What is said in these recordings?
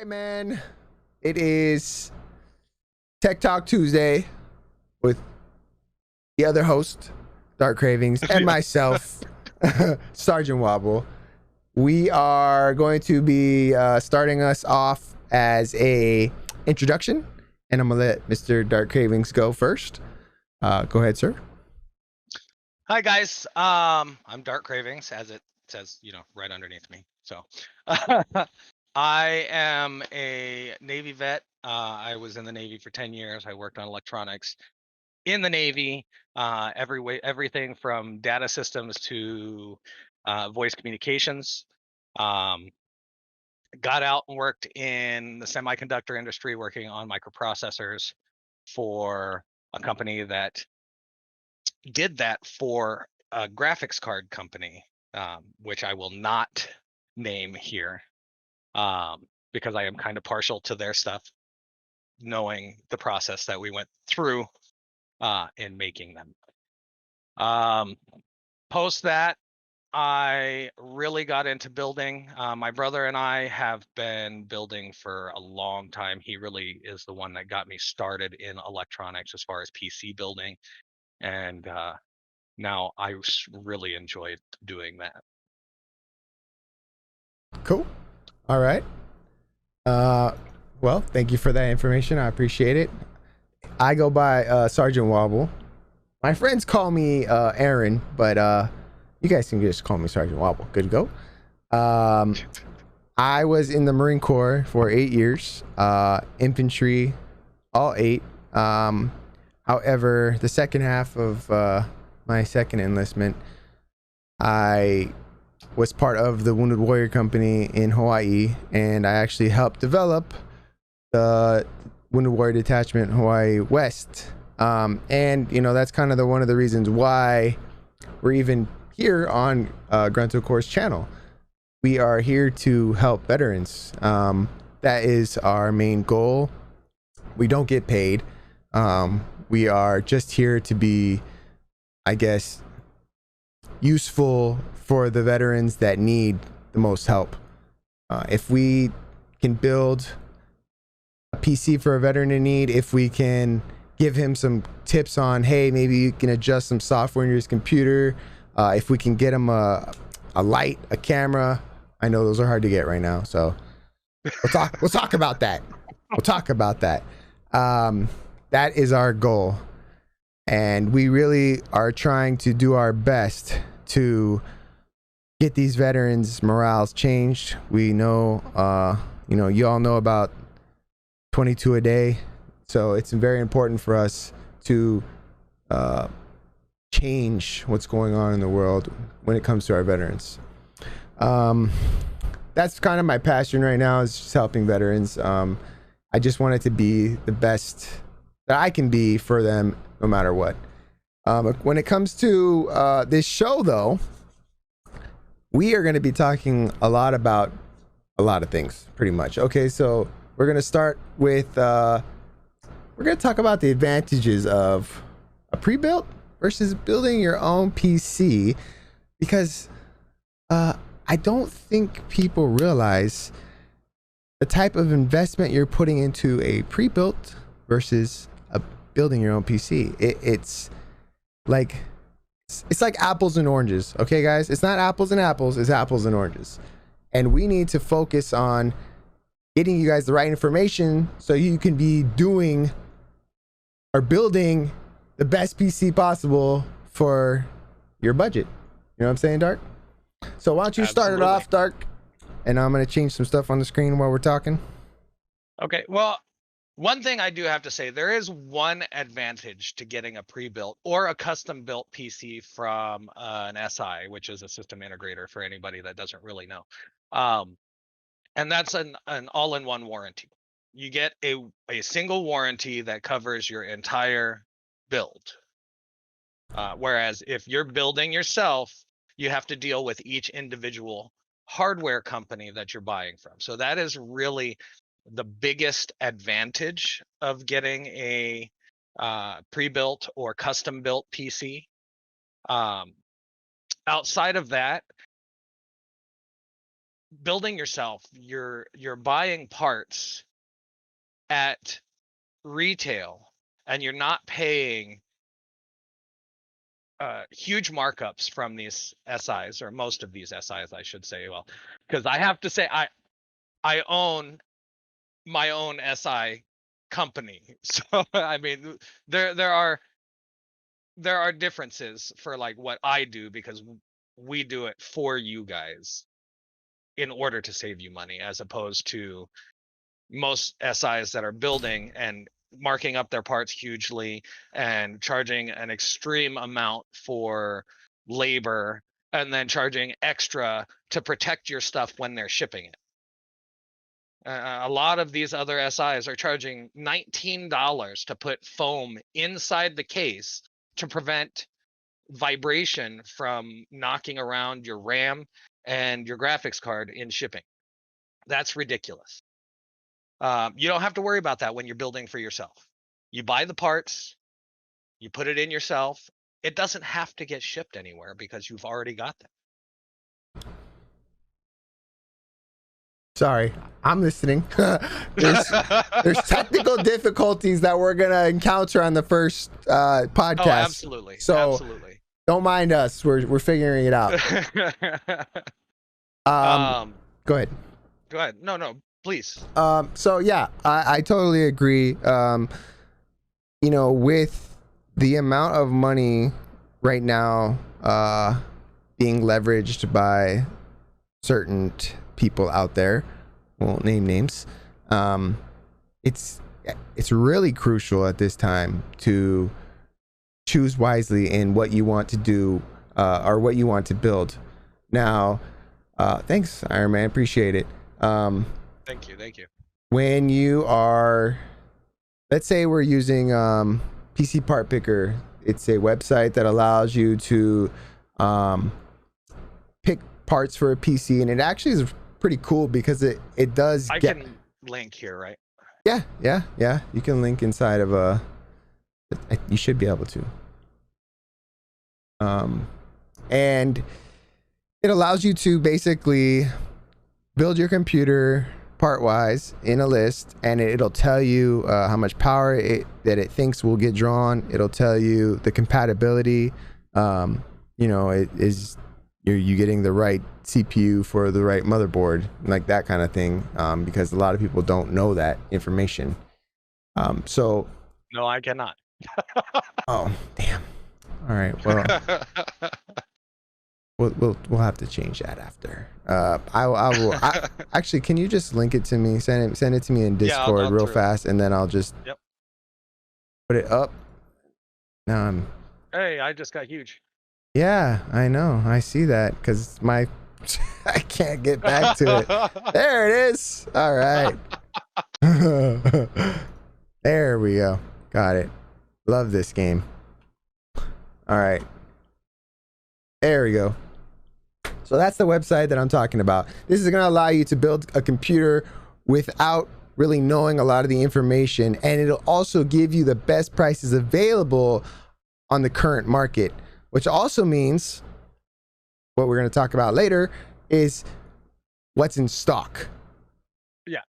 right, man. It is Tech Talk Tuesday with the other host, Dark Cravings, and myself, Sergeant Wobble. We are going to be starting us off as a introduction, and I'm gonna let Mr. Dark Cravings go first. Go ahead, sir. Hi guys, I'm Dark Cravings, as it says, right underneath me. So, I am a Navy vet. I was in the Navy for 10 years. I worked on electronics in the Navy, everything from data systems to voice communications. Um, got out and worked in the semiconductor industry, working on microprocessors for a company that did that for a graphics card company, which I will not name here, because I am kind of partial to their stuff, knowing the process that we went through in making them. Post that, I really got into building. My brother and I have been building for a long time. He really is the one that got me started in electronics as far as PC building. And now I really enjoyed doing that. Cool. All right. Well, thank you for that information. I appreciate it. I go by Sergeant Wobble. My friends call me Aaron, but you guys can just call me Sergeant Wobble. Good to go. I was in the Marine Corps for 8 years, infantry, all 8. However, the second half of my second enlistment, I was part of the Wounded Warrior Company in Hawaii, and I actually helped develop the Wounded Warrior Detachment Hawaii West. And that's kind of one of the reasons why we're even here on Grunto Corps' channel. We are here to help veterans. That is our main goal. We don't get paid. We are just here to be, I guess, useful for the veterans that need the most help. If we can build a PC for a veteran in need, if we can give him some tips on, hey, maybe you can adjust some software in your computer, if we can get him a light, a camera. I know those are hard to get right now, so we'll talk about that. We'll talk about that. That is our goal, and we really are trying to do our best to get these veterans' morales changed. We know, you all know about 22 a day, so it's very important for us to change what's going on in the world when it comes to our veterans. That's kind of my passion right now, is just helping veterans. I just want it to be the best that I can be for them, no matter what. When it comes to this show, though, we are going to be talking a lot about a lot of things, pretty much. Okay, so we're going to start with, we're going to talk about the advantages of a pre-built versus building your own PC, because I don't think people realize the type of investment you're putting into a pre-built versus building your own PC. It's like apples and oranges. Okay, guys, it's not apples and apples, it's apples and oranges. And we need to focus on getting you guys the right information so you can be doing or building the best PC possible for your budget. You know what I'm saying, Dark? So why don't you start it off, Dark? And I'm going to change some stuff on the screen while we're talking. Okay, well, one thing I do have to say, there is one advantage to getting a pre-built or a custom-built PC from an SI, which is a system integrator for anybody that doesn't really know. And that's an all-in-one warranty. You get a single warranty that covers your entire build. Whereas if you're building yourself, you have to deal with each individual hardware company that you're buying from. So that is really the biggest advantage of getting a pre-built or custom-built PC. Outside of that, building yourself, you're buying parts at retail, and you're not paying huge markups from these SIs, or most of these SIs, I should say. Well, because I have to say, I own my own SI company, so I mean, there are differences for like what I do, because we do it for you guys in order to save you money, as opposed to most SIs that are building and marking up their parts hugely and charging an extreme amount for labor, and then charging extra to protect your stuff when they're shipping it. A lot of these other SIs are charging $19 to put foam inside the case to prevent vibration from knocking around your RAM and your graphics card in shipping. That's ridiculous. You don't have to worry about that when you're building for yourself. You buy the parts, you put it in yourself. It doesn't have to get shipped anywhere because you've already got them. Sorry, I'm listening. There's technical difficulties that we're gonna encounter on the first podcast. Oh, absolutely. So absolutely. Don't mind us. We're figuring it out. Go ahead. Go ahead. No, please. So yeah, I totally agree. You know, with the amount of money right now being leveraged by certain people out there, won't name names, it's really crucial at this time to choose wisely in what you want to do or what you want to build. Now, thanks, Iron Man, appreciate it. Thank you. When you are, let's say we're using PC Part Picker, it's a website that allows you to pick parts for a PC, and it actually is pretty cool because it does. I can link here, right? Yeah. You can link inside of you should be able to. And it allows you to basically build your computer part-wise in a list, and it'll tell you how much power that it thinks will get drawn. It'll tell you the compatibility. You know, you getting the right CPU for the right motherboard, like that kind of thing, because a lot of people don't know that information. So no, I cannot. Oh, damn. All right, well, we'll have to change that after. I will actually, can you just link it to me? Send it to me in Discord real fast, and then I'll just put it up. Now Hey, I just got huge. Yeah, I know. I see that because I can't get back to it. There it is. All right. There we go. Got it. Love this game. All right. There we go. So that's the website that I'm talking about. This is going to allow you to build a computer without really knowing a lot of the information, and it'll also give you the best prices available on the current market, which also means what we're going to talk about later is what's in stock. Yeah,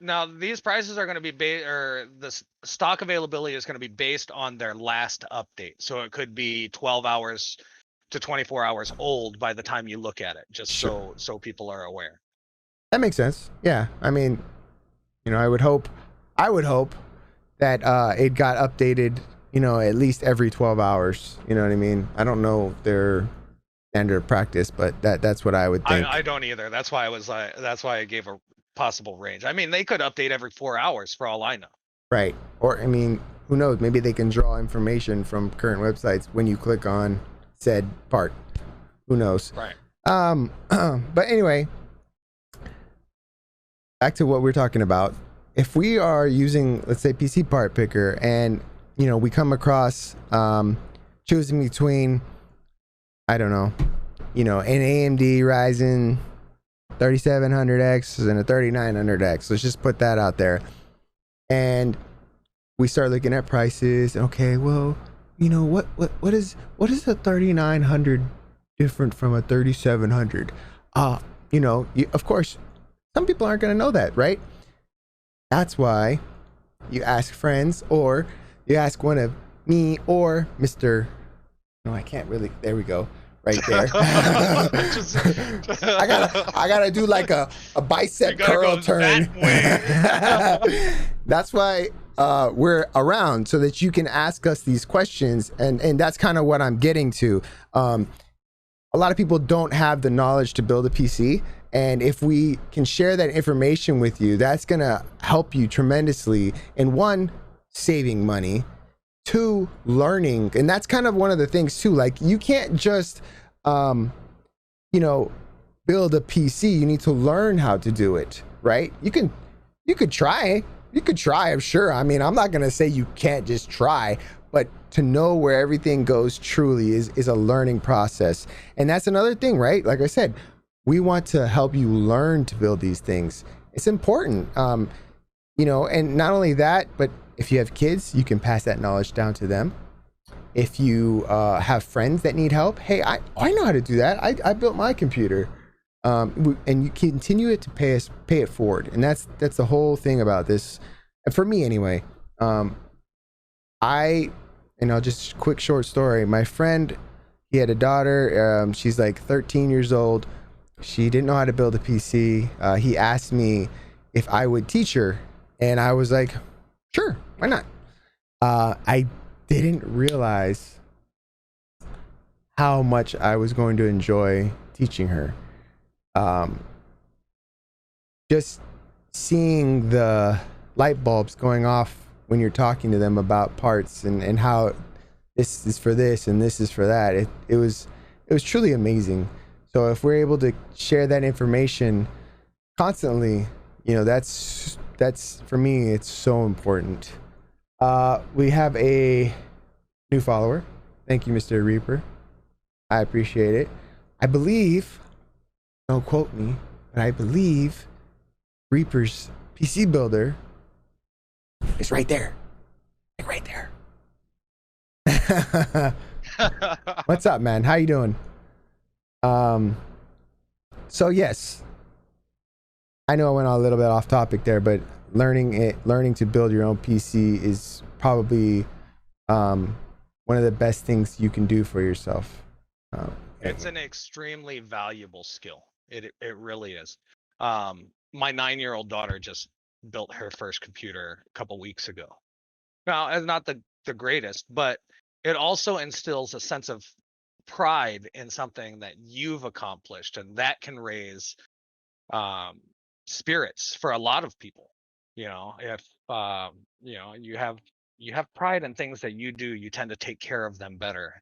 now these prices are going to be or the stock availability is going to be based on their last update. So it could be 12 hours to 24 hours old by the time you look at it, just so people are aware. That makes sense. Yeah, I mean, you know, I would hope that it got updated, you know, at least every 12 hours. You know what I mean? I don't know their standard practice, but that's what I would think. I don't either. That's why I gave a possible range. I mean, they could update every 4 hours for all I know. Right. Or, I mean, who knows? Maybe they can draw information from current websites when you click on said part. Who knows? Right. But anyway, back to what we're talking about. If we are using, let's say, PC Part Picker, and, you know, we come across choosing between, I don't know, you know, an AMD Ryzen 3700X and a 3900X. Let's just put that out there. And we start looking at prices. Okay, well, you know, what is a 3900 different from a 3700? You of course, some people aren't going to know that, right? That's why you ask friends, or you ask one of me or Mr. No, I can't really. There we go. Right there. Just, I gotta do like a you bicep gotta curl go that turn. way. That's why we're around, so that you can ask us these questions, and that's kind of what I'm getting to. A lot of people don't have the knowledge to build a PC, and if we can share that information with you, that's gonna help you tremendously in one, saving money, two, learning. And that's kind of one of the things too, like you can't just you know build a PC. You need to learn how to do it, right? You could try, I'm sure. I mean, I'm not gonna say you can't just try, but to know where everything goes truly is a learning process. And that's another thing, right? Like I said, we want to help you learn to build these things. It's important. And not only that, but if you have kids, you can pass that knowledge down to them. If you have friends that need help, hey, I know how to do that. I built my computer. And you continue it to pay it forward. And that's the whole thing about this. And for me anyway, just quick short story. My friend, he had a daughter. She's like 13 years old. She didn't know how to build a PC. He asked me if I would teach her, and I was like, sure, why not? I didn't realize how much I was going to enjoy teaching her. Just seeing the light bulbs going off when you're talking to them about parts, and how this is for this and this is for that. It was truly amazing. So if we're able to share that information constantly, that's for me, it's so important. We have a new follower. Thank you, Mr. Reaper. I appreciate it. I believe, don't quote me, but I believe Reaper's PC builder is right there. Like right there. What's up, man? How you doing? So yes, I know I went a little bit off topic there, but learning to build your own PC is probably one of the best things you can do for yourself. It's an extremely valuable skill. It really is. My 9-year-old daughter just built her first computer a couple weeks ago. Now, it's not the greatest, but it also instills a sense of pride in something that you've accomplished, and that can raise spirits for a lot of people. If you have pride in things that you do, you tend to take care of them better,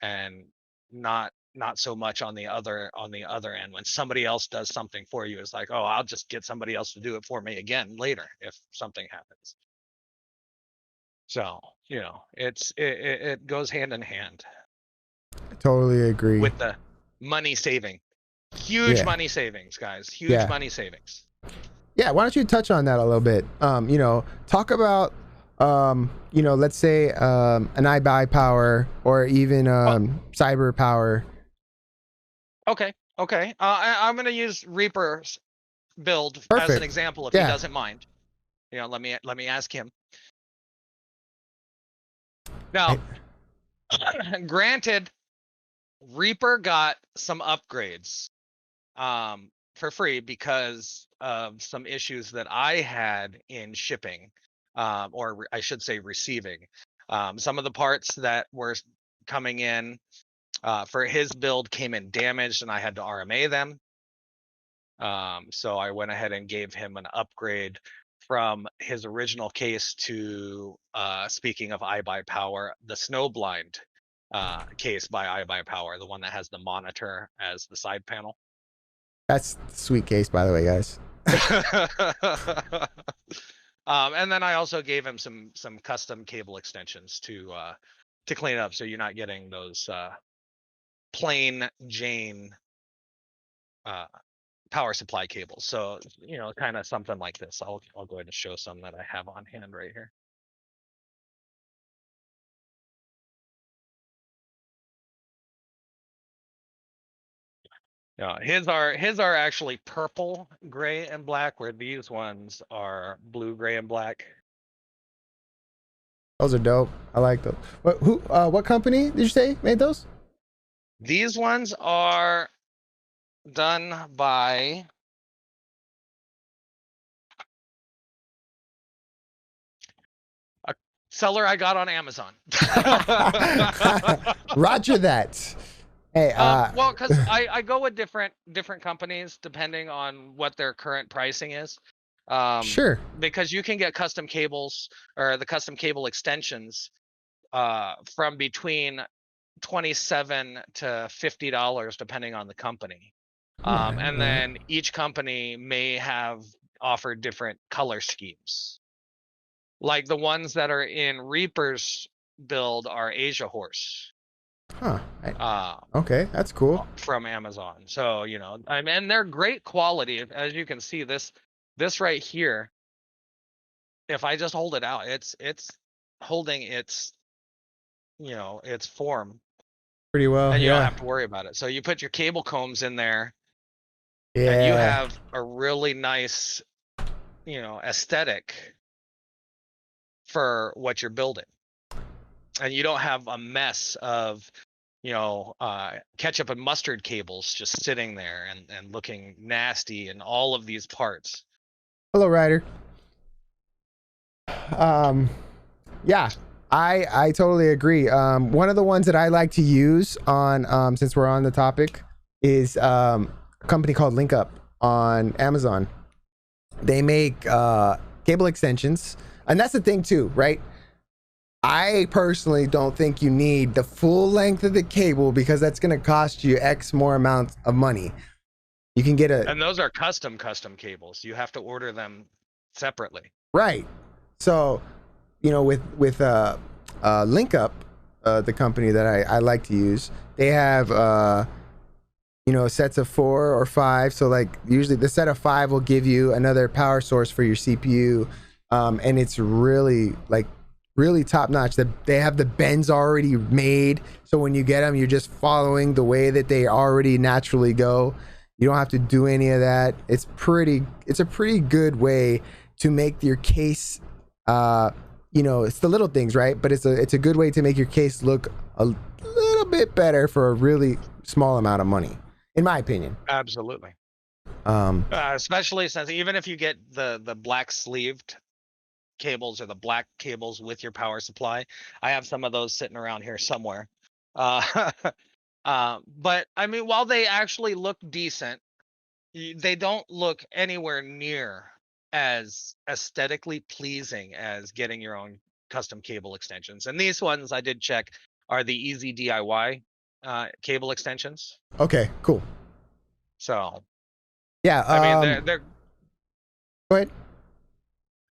and not so much on the other end. When somebody else does something for you, it's like, oh, I'll just get somebody else to do it for me again later if something happens. So it goes hand in hand. I totally agree. With the money saving. Huge money savings, guys. Huge money savings. Yeah, why don't you touch on that a little bit? Talk about let's say an iBuy power, or even cyber power. Okay. I'm going to use Reaper's build as an example, if he doesn't mind. Let me ask him. Now, granted, Reaper got some upgrades for free because of some issues that I had in shipping, or I should say receiving. Some of the parts that were coming in for his build came in damaged, and I had to RMA them. So I went ahead and gave him an upgrade from his original case to, speaking of iBuy Power, the Snowblind case by iBuy Power, the one that has the monitor as the side panel. That's a sweet case, by the way, guys. And then I also gave him some custom cable extensions to clean it up, so you're not getting those plain Jane power supply cables. So kind of something like this. I'll go ahead and show some that I have on hand right here. No, his are actually purple, gray, and black, where these ones are blue, gray, and black. Those are dope. I like those. What company did you say made those? These ones are done by a seller I got on Amazon. Roger that. Hey, Well, because I go with different companies depending on what their current pricing is. Sure. Because you can get custom cables or the custom cable extensions from between $27 to $50 depending on the company. And then each company may have offered different color schemes. Like the ones that are in Reaper's build are Asia Horse. Huh. Okay, that's cool. From Amazon. So, you know, I mean, and they're great quality. As you can see, this right here, if I just hold it out, it's holding its, you know, its form. Pretty well. And you Yeah. don't have to worry about it. So you put your cable combs in there. Yeah. And you have a really nice, you know, aesthetic for what you're building. And you don't have a mess of, you know, ketchup and mustard cables just sitting there and looking nasty and all of these parts. Hello, Ryder. Yeah, I totally agree. One of the ones that I like to use on since we're on the topic is a company called LinkUp on Amazon. They make cable extensions, and that's the thing too, right? I personally don't think you need the full length of the cable because that's going to cost you X more amounts of money. You can get and those are custom cables. You have to order them separately. Right. So, you know, with LinkUp, the company that I like to use, they have you know, sets of 4 or 5. So like usually the set of 5 will give you another power source for your CPU, and it's really top notch. That they have the bends already made, so when you get them, you're just following the way that they already naturally go. You don't have to do any of that. It's a pretty good way to make your case. You know, it's the little things, right? But it's a good way to make your case look a little bit better for a really small amount of money, in my opinion. Absolutely. Especially since even if you get the black sleeved cables or the black cables with your power supply, I have some of those sitting around here somewhere. But I mean, while they actually look decent, they don't look anywhere near as aesthetically pleasing as getting your own custom cable extensions. And these ones I did check are the easy DIY cable extensions. Okay, cool. So yeah, I mean they're go ahead.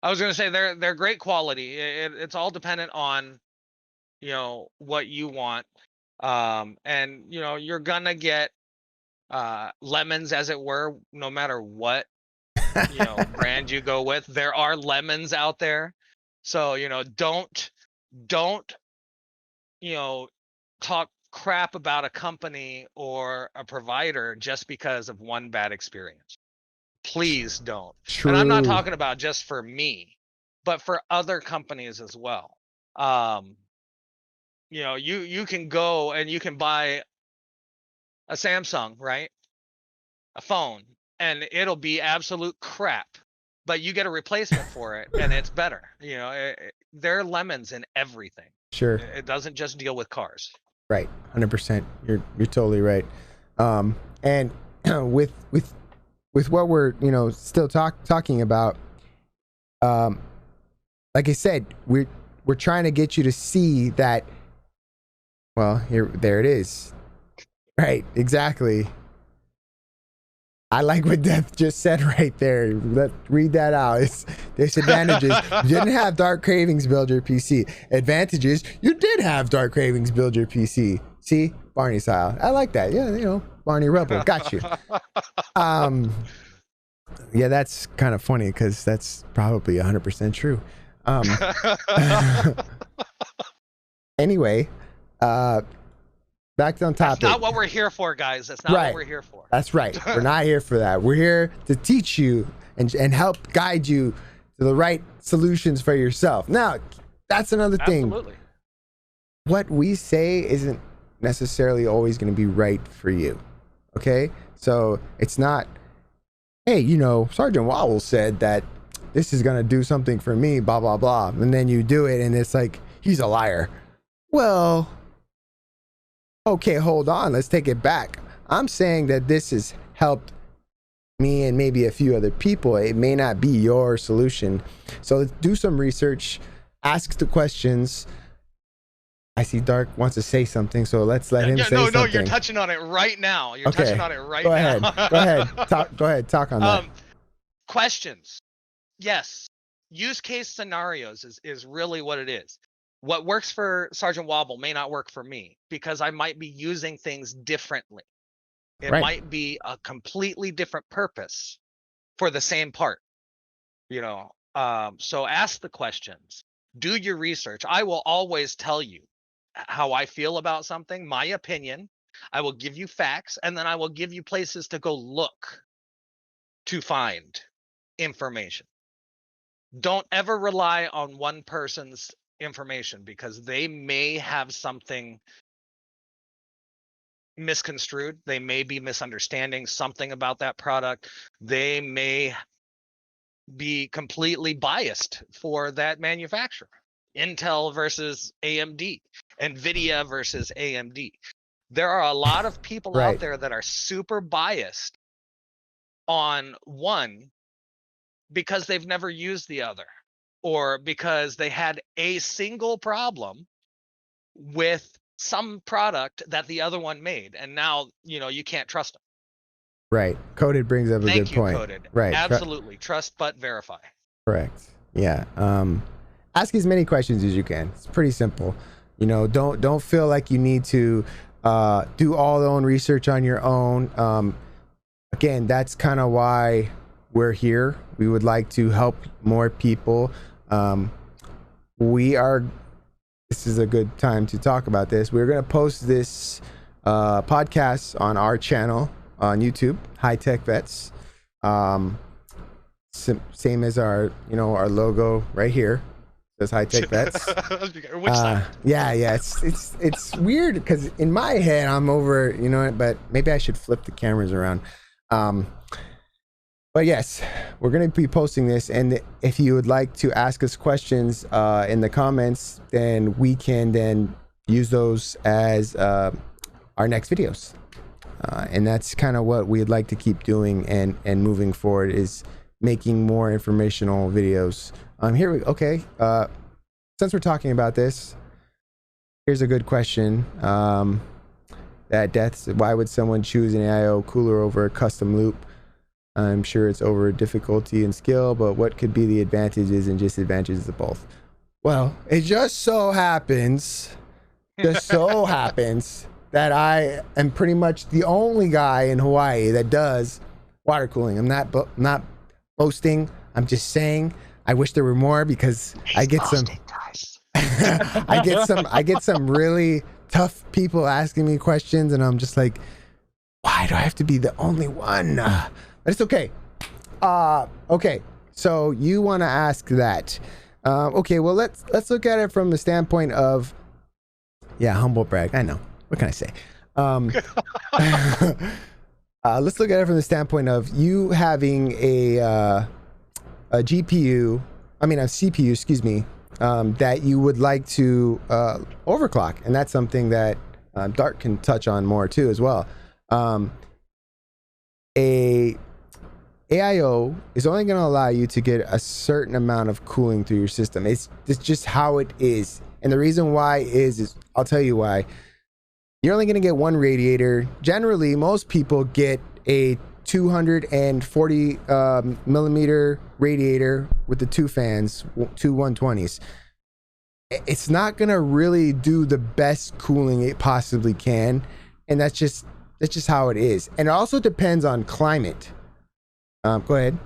I was going to say they're great quality. It's all dependent on, you know, what you want. And you know, you're gonna get lemons, as it were, no matter what, you know, brand you go with. There are lemons out there. So, you know, don't, you know, talk crap about a company or a provider just because of one bad experience. Please don't. True. And I'm not talking about just for me, but for other companies as well. You know, you can go and you can buy a Samsung, right? A phone, and it'll be absolute crap, but you get a replacement for it and it's better. You know, there are lemons in everything. Sure. It doesn't just deal with cars. Right. 100%. You're totally right. And with what we're, you know, still talking about, like I said, we're trying to get you to see that, well, there it is. Right, exactly. I like what Death just said right there. Read that out. There's advantages. You didn't have Dark Cravings build your PC. Advantages, you did have Dark Cravings build your PC. See? Barney style. I like that. Yeah, you know, Barney Rebel. Got you. Yeah, that's kind of funny because that's probably 100% true. Anyway, back on That's topic. not what we're here for, guys. That's not Right. what we're here for. That's right. We're not here for that. We're here to teach you and help guide you to the right solutions for yourself. Now, that's another thing. Absolutely. What we say isn't necessarily always going to be right for you. Okay? So it's not, hey, you know, Sergeant Wobble said that this is going to do something for me, blah, blah, blah. And then you do it and it's like, he's a liar. Well, okay, hold on. Let's take it back. I'm saying that this has helped me and maybe a few other people. It may not be your solution. So let's do some research, ask the questions. I see Dark wants to say something, so let's let him say something. No, you're touching on it right now. You're touching on it right Go now. ahead. Go ahead. Talk on that. Questions. Yes. Use case scenarios is really what it is. What works for Sergeant Wobble may not work for me because I might be using things differently. It might be a completely different purpose for the same part, you know. So ask the questions, do your research. I will always tell you how I feel about something, my opinion. I will give you facts, and then I will give you places to go look to find information. Don't ever rely on one person's information because they may have something misconstrued. They may be misunderstanding something about that product. They may be completely biased for that manufacturer. Intel versus AMD, Nvidia versus AMD. There are a lot of people out there that are super biased on one because they've never used the other, or because they had a single problem with some product that the other one made, and now you can't trust them. Right. Coded brings up a good point. Coded. Right. Absolutely. Trust but verify. Correct. Yeah. Ask as many questions as you can. It's pretty simple. Don't feel like you need to do all the own research on your own. Again, that's kind of why we're here. We would like to help more people. This is a good time to talk about this. We're going to post this podcast on our channel on YouTube, High Tech Vets. Same as our logo right here. Says High Tech Vets. Which side? Yeah. It's weird because in my head I'm over, but maybe I should flip the cameras around. But yes, we're going to be posting this, and if you would like to ask us questions in the comments, then we can then use those as our next videos. And that's kind of what we'd like to keep doing and moving forward, is making more informational videos. Since we're talking about this, here's a good question. Why would someone choose an AIO cooler over a custom loop? I'm sure it's over difficulty and skill, but what could be the advantages and disadvantages of both? Well, it just so happens that I am pretty much the only guy in Hawaii that does water cooling. I'm not boasting. I'm just saying I wish there were more, because I get some really tough people asking me questions, and I'm just like, why do I have to be the only one? But it's okay. Okay, so you want to ask that. Okay, well, let's look at it from the standpoint of, humble brag. I know. What can I say? Let's look at it from the standpoint of you having a CPU, a CPU, excuse me, that you would like to overclock, and that's something that Dart can touch on more too as well. A AIO is only going to allow you to get a certain amount of cooling through your system. It's just how it is. And the reason why is I'll tell you why. You're only going to get one radiator. Generally, most people get a 240 millimeter radiator with the two fans, two 120s. It's not going to really do the best cooling it possibly can. And that's just how it is. And it also depends on climate. Go ahead. You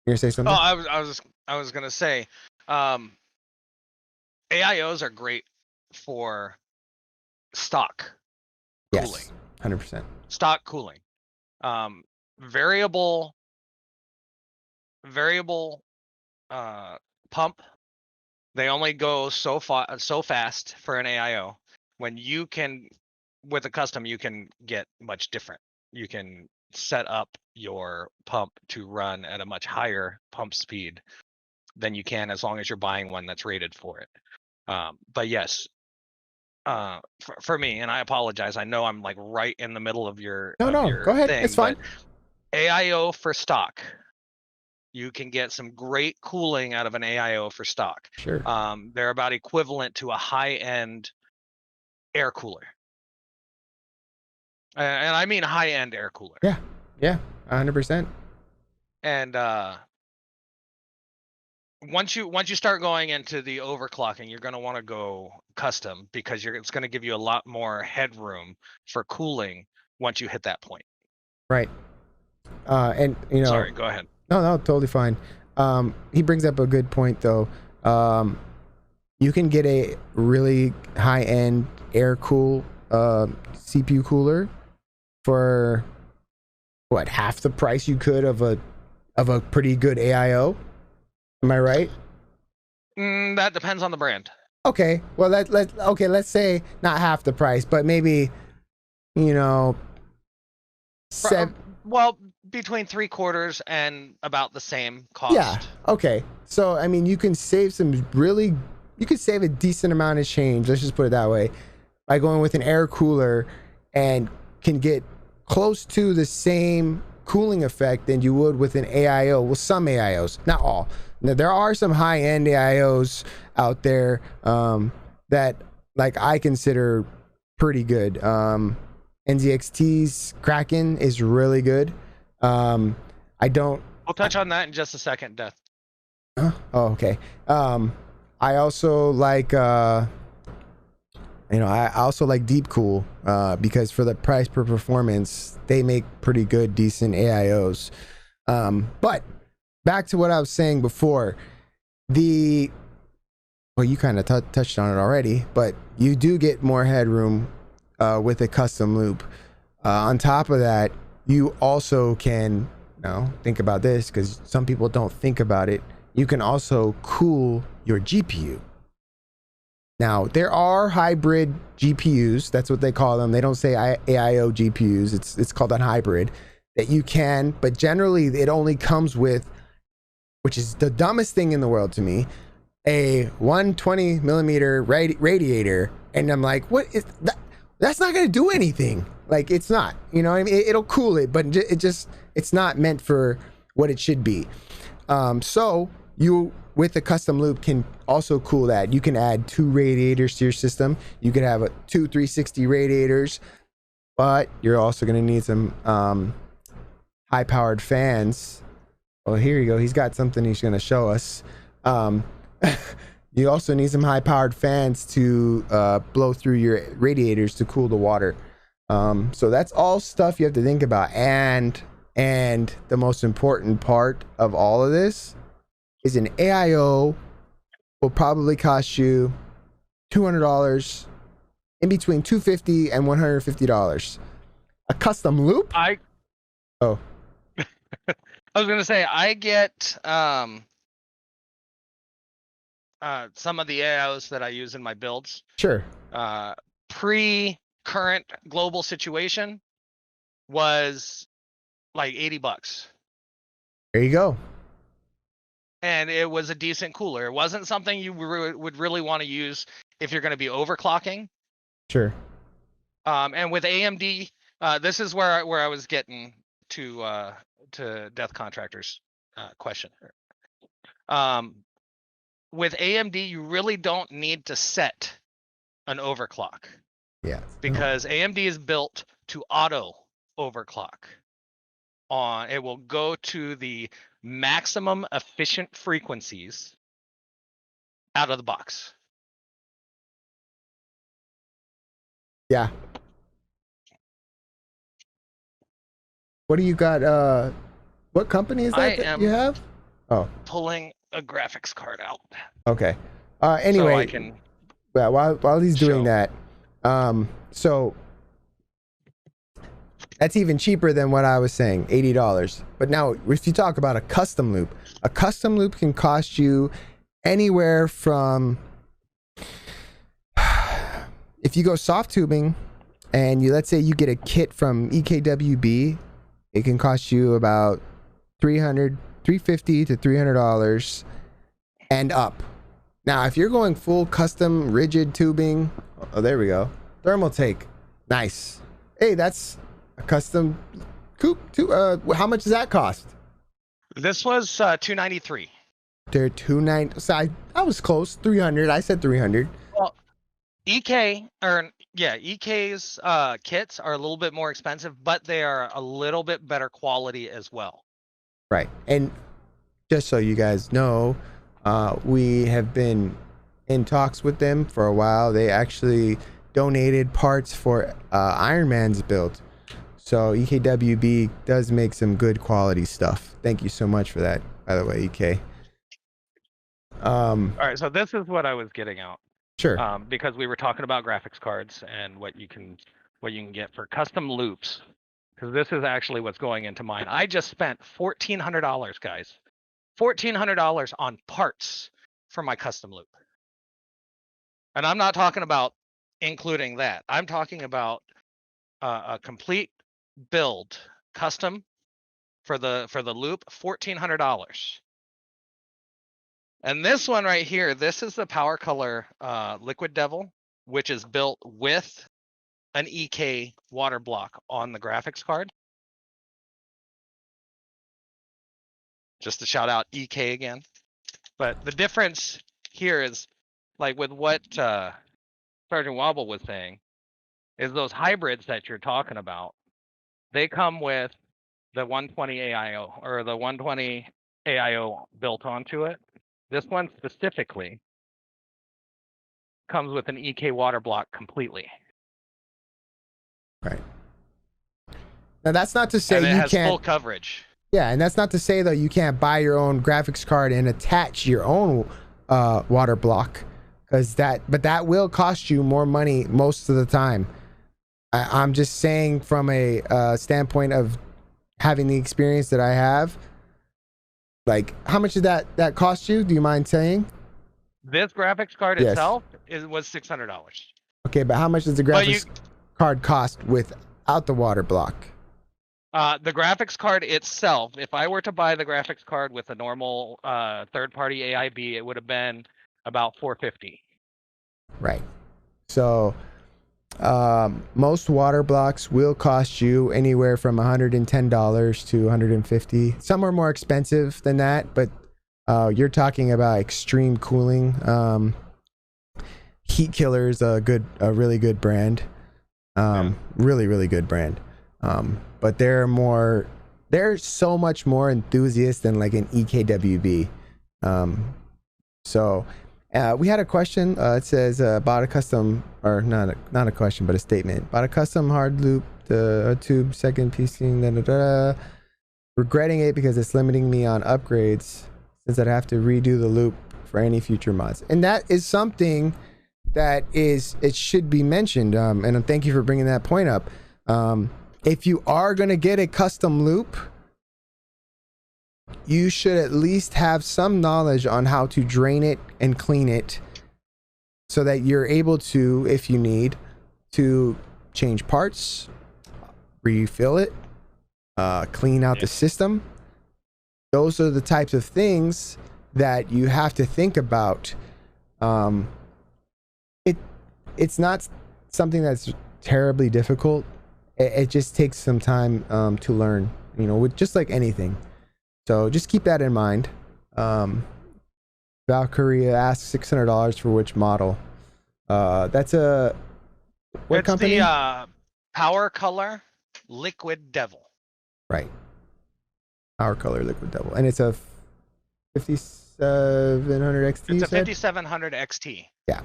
gonna say something? Oh, I was gonna say, AIOs are great for stock. cooling. Yes, 100%. Stock cooling. Variable pump. They only go so fast for an AIO. When you can, with a custom, you can get much different. You can set up your pump to run at a much higher pump speed than you can as long as you're buying one that's rated for it. But yes, for me, and I apologize, I know I'm like right in the middle of your No, go ahead. thing, It's fine. but AIO for stock, you can get some great cooling out of an AIO for stock. Sure. They're about equivalent to a high-end air cooler. And I mean high-end air cooler. Yeah, 100%. And once you start going into the overclocking, you're going to want to go custom because it's going to give you a lot more headroom for cooling once you hit that point. Right. And sorry, go ahead. No, totally fine. He brings up a good point though. You can get a really high-end air cool CPU cooler for what, half the price you could of a pretty good AIO. Am I right? That depends on the brand. Okay. Well, let's say not half the price, but maybe well, between 3/4 and about the same cost. Yeah. Okay. So I mean, you can save a decent amount of change. Let's just put it that way, by going with an air cooler, and can get close to the same cooling effect than you would with an AIO. Well, some AIOs, not all. Now, there are some high-end AIOs out there that like I consider pretty good. NZXT's Kraken is really good. We'll touch on that in just a second, Death. Oh, okay. I also like I also like Deep Cool because for the price per performance, they make pretty good, decent AIOs. But back to what I was saying before, you kind of touched on it already, but you do get more headroom with a custom loop. On top of that, you also can, think about this because some people don't think about it. You can also cool your GPU. Now, there are hybrid GPUs. That's what they call them. They don't say AIO GPUs. It's called a hybrid that you can, but generally it only comes with, which is the dumbest thing in the world to me, a 120 millimeter radiator. And I'm like, what is that? That's not going to do anything. Like, it's not, what I mean? It'll cool it, but it's not meant for what it should be. So you, with the custom loop, can also cool that. You can add 2 radiators to your system. You can have 2 360 radiators, but you're also going to need some high powered fans. Well, here you go. He's got something he's going to show us. You also need some high powered fans to blow through your radiators to cool the water. So that's all stuff you have to think about. And the most important part of all of this is an AIO will probably cost you $200, in between $250 and $150. A custom loop? I was going to say, I get some of the AIOs that I use in my builds. Sure. Pre-current global situation was like $80. There you go. And it was a decent cooler. It wasn't something you would really want to use if you're going to be overclocking. Sure. And with AMD, this is where I was getting to Death Contractor's question. With AMD, you really don't need to set an overclock. Yeah. Because AMD is built to auto overclock. It will go to the maximum efficient frequencies out of the box. Yeah. What do you got? What company is that you have? Oh, pulling a graphics card out. Okay. Anyway, so I can while he's doing that, so That's even cheaper than what I was saying, $80. But now, if you talk about a custom loop can cost you anywhere from, if you go soft tubing and let's say you get a kit from EKWB, it can cost you about $350 to $300 and up. Now, if you're going full custom rigid tubing, oh, there we go. Thermal take. Nice. Hey, that's a custom coupe too. How much does that cost? This was $293. They're $290. So I was close. 300. I said 300. Well, EK's kits are a little bit more expensive, but they are a little bit better quality as well. Right. And just so you guys know, we have been in talks with them for a while. They actually donated parts for Iron Man's build. So EKWB does make some good quality stuff. Thank you so much for that, by the way, EK. All right, so this is what I was getting out. Sure. Because we were talking about graphics cards and what you can get for custom loops. Because this is actually what's going into mine. I just spent $1,400, guys. $1,400 on parts for my custom loop. And I'm not talking about including that. I'm talking about a complete build, custom for the loop, $1,400. And this one right here, this is the Power Color Liquid Devil, which is built with an EK water block on the graphics card. Just to shout out EK again. But the difference here is, like with what Sergeant Wobble was saying, is those hybrids that you're talking about, they come with the 120 AIO or the 120 AIO built onto it. This one specifically comes with an EK water block completely. Right. Now that's not to say and it you has can't full coverage. Yeah, and that's not to say though you can't buy your own graphics card and attach your own water block, but that will cost you more money most of the time. I'm just saying from a standpoint of having the experience that I have. Like, how much did that cost you? Do you mind saying? This graphics card itself was $600. Okay, but how much does the graphics card cost without the water block? The graphics card itself, if I were to buy the graphics card with a normal third-party AIB, it would have been about $450. Right. So most water blocks will cost you anywhere from $110 to $150. Some are more expensive than that, but you're talking about extreme cooling. Heat Killer is a really good brand. Really, really good brand. But they're so much more enthusiast than like an EKWB. We had a question. It says bought a custom, or not a question, but a statement. Bought a custom hard loop, the tube second piecing. Regretting it because it's limiting me on upgrades since I'd have to redo the loop for any future mods. And that is something that it should be mentioned. And thank you for bringing that point up. If you are going to get a custom loop, you should at least have some knowledge on how to drain it and clean it so that you're able to, if you need, to change parts, refill it, clean out the system. Those are the types of things that you have to think about. It's not something that's terribly difficult. It just takes some time to learn, with just like anything. So just keep that in mind. Valkyria asks $600 for which model? That's what company? It's the Power Color Liquid Devil. Right. Power Color Liquid Devil. And it's a 5700 XT? It's a 5700 XT. Yeah.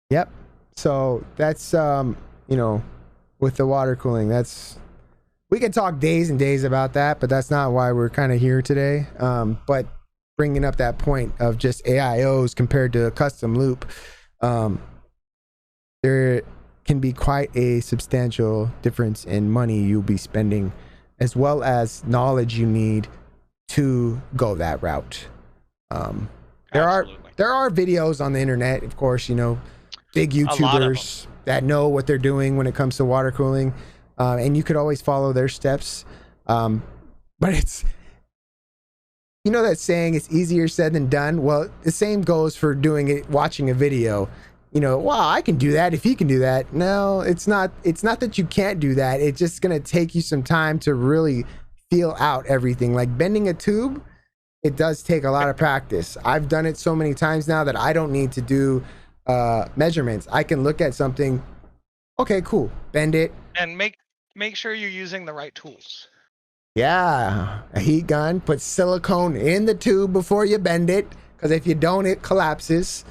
Yep. So that's, with the water cooling, we could talk days and days about that, but that's not why we're kind of here today. But bringing up that point of just AIOs compared to a custom loop, there can be quite a substantial difference in money you'll be spending, as well as knowledge you need to go that route. There Absolutely. are videos on the internet, of course, you know, big A lot of them. YouTubers that know what they're doing when it comes to water cooling, and you could always follow their steps. But it's, you know, that saying, it's easier said than done. Well, the same goes for doing it, watching a video. You know, wow, I can do that if he can do that. No, it's not. It's not that you can't do that. It's just gonna take you some time to really feel out everything. Like bending a tube, it does take a lot of practice. I've done it so many times now that I don't need to do measurements. I can look at something. Okay, cool. Bend it. And make sure you're using the right tools. Yeah, a heat gun. Put silicone in the tube before you bend it, because if you don't, it collapses.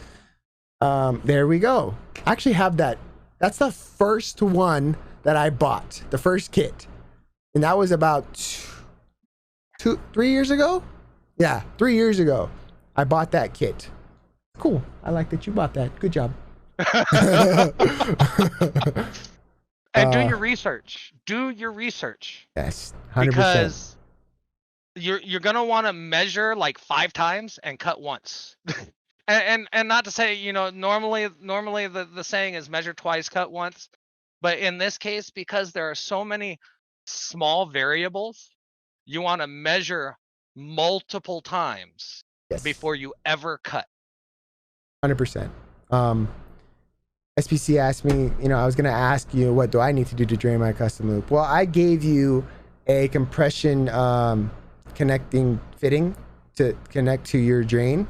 There we go. I actually have that. That's the first one that I bought, the first kit, and that was about 3 years ago. Yeah, 3 years ago, I bought that kit. Cool. I like that you bought that. Good job. And do your research. Do your research. Yes, 100%. Because you're gonna want to measure like 5 times and cut once. and not to say, you know, normally the saying is measure twice, cut once. But in this case, because there are so many small variables, you want to measure multiple times Yes. before you ever cut. 100%. SPC asked me, you know, I was going to ask you, what do I need to do to drain my custom loop? Well, I gave you a compression connecting fitting to connect to your drain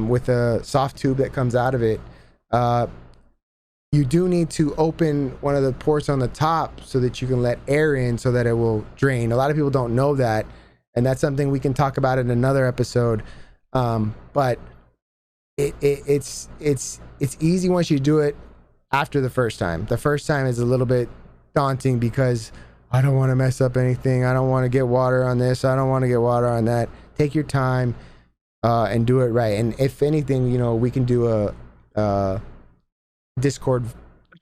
with a soft tube that comes out of it. You do need to open one of the ports on the top so that you can let air in so that it will drain. A lot of people don't know that, and that's something we can talk about in another episode. But it's easy once you do it after the first time. The first time is a little bit daunting because I don't want to mess up anything. I don't want to get water on this. I don't want to get water on that. Take your time and do it right. And if anything, you know, we can do a Discord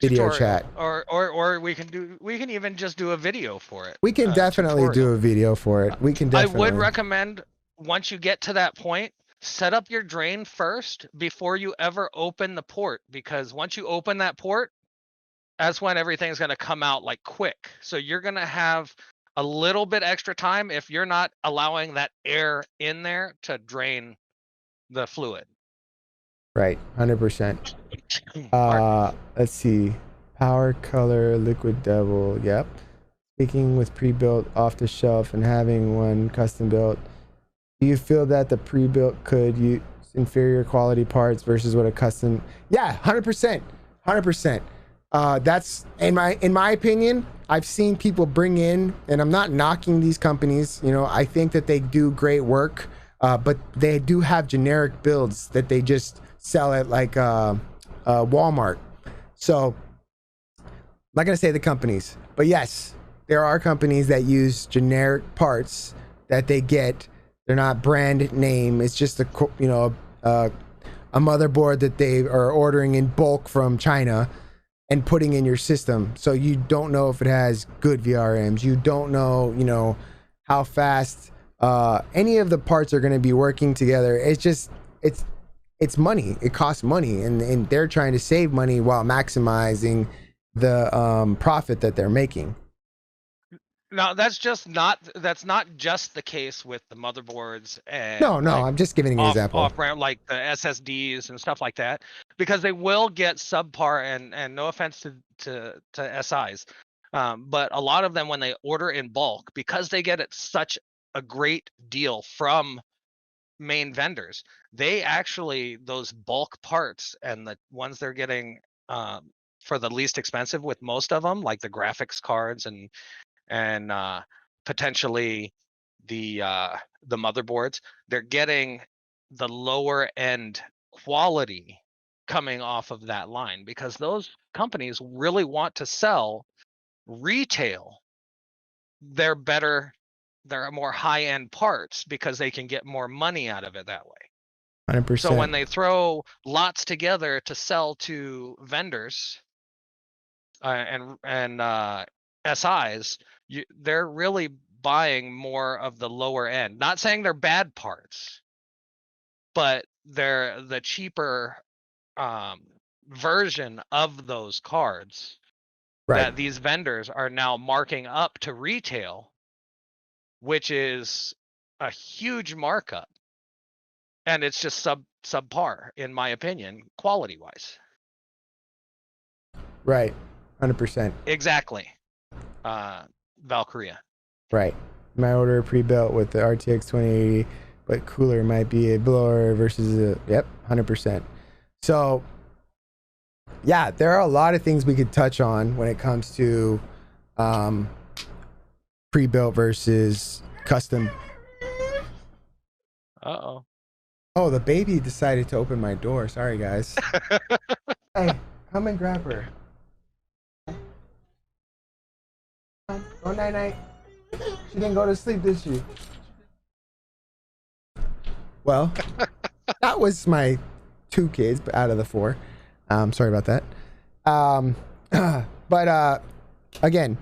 video Tutorial. chat, or we can even just do a video for it. We can definitely do a video for it. We can definitely. I would recommend, once you get to that point, set up your drain first before you ever open the port, because once you open that port, that's when everything's going to come out like quick. So you're going to have a little bit extra time if you're not allowing that air in there to drain the fluid. Right, 100%. Let's see. Power Color Liquid Devil. Yep. Speaking with pre-built off the shelf and having one custom built, do you feel that the pre-built could use inferior quality parts versus what a custom? Yeah, 100%. 100%. That's in my opinion. I've seen people bring in, and I'm not knocking these companies. You know, I think that they do great work, but they do have generic builds that they just sell at like Walmart. So I'm not gonna say the companies, but yes, there are companies that use generic parts that they get. They're not brand name. It's just a motherboard that they are ordering in bulk from China and putting in your system. So you don't know if it has good VRMs. You don't know, you know, how fast any of the parts are going to be working together. It's just it's money. It costs money, and they're trying to save money while maximizing the profit that they're making. No, that's not just the case with the motherboards and no, I'm just giving an example. Off-brand, like the SSDs and stuff like that, because they will get subpar, and no offense to SIs, but a lot of them, when they order in bulk, because they get it such a great deal from main vendors, they actually, those bulk parts and the ones they're getting for the least expensive with most of them, like the graphics cards and potentially the motherboards, they're getting the lower end quality coming off of that line, because those companies really want to sell retail their more high end parts, because they can get more money out of it that way. 100%. So when they throw lots together to sell to vendors, and SIs, they're really buying more of the lower end. Not saying they're bad parts, but they're the cheaper version of those cards Right. that these vendors are now marking up to retail, which is a huge markup, and it's just subpar in my opinion, quality wise. Right. 100%. Exactly. Valkyria. Right. My order pre-built with the RTX 2080, but cooler might be a blower versus a, yep, 100%. So yeah, there are a lot of things we could touch on when it comes to pre-built versus custom. Uh-oh. Oh, the baby decided to open my door. Sorry, guys. Hey, come and grab her. Go night-night. She didn't go to sleep, did she? Well, that was my 2 kids out of the 4. Sorry about that. But again,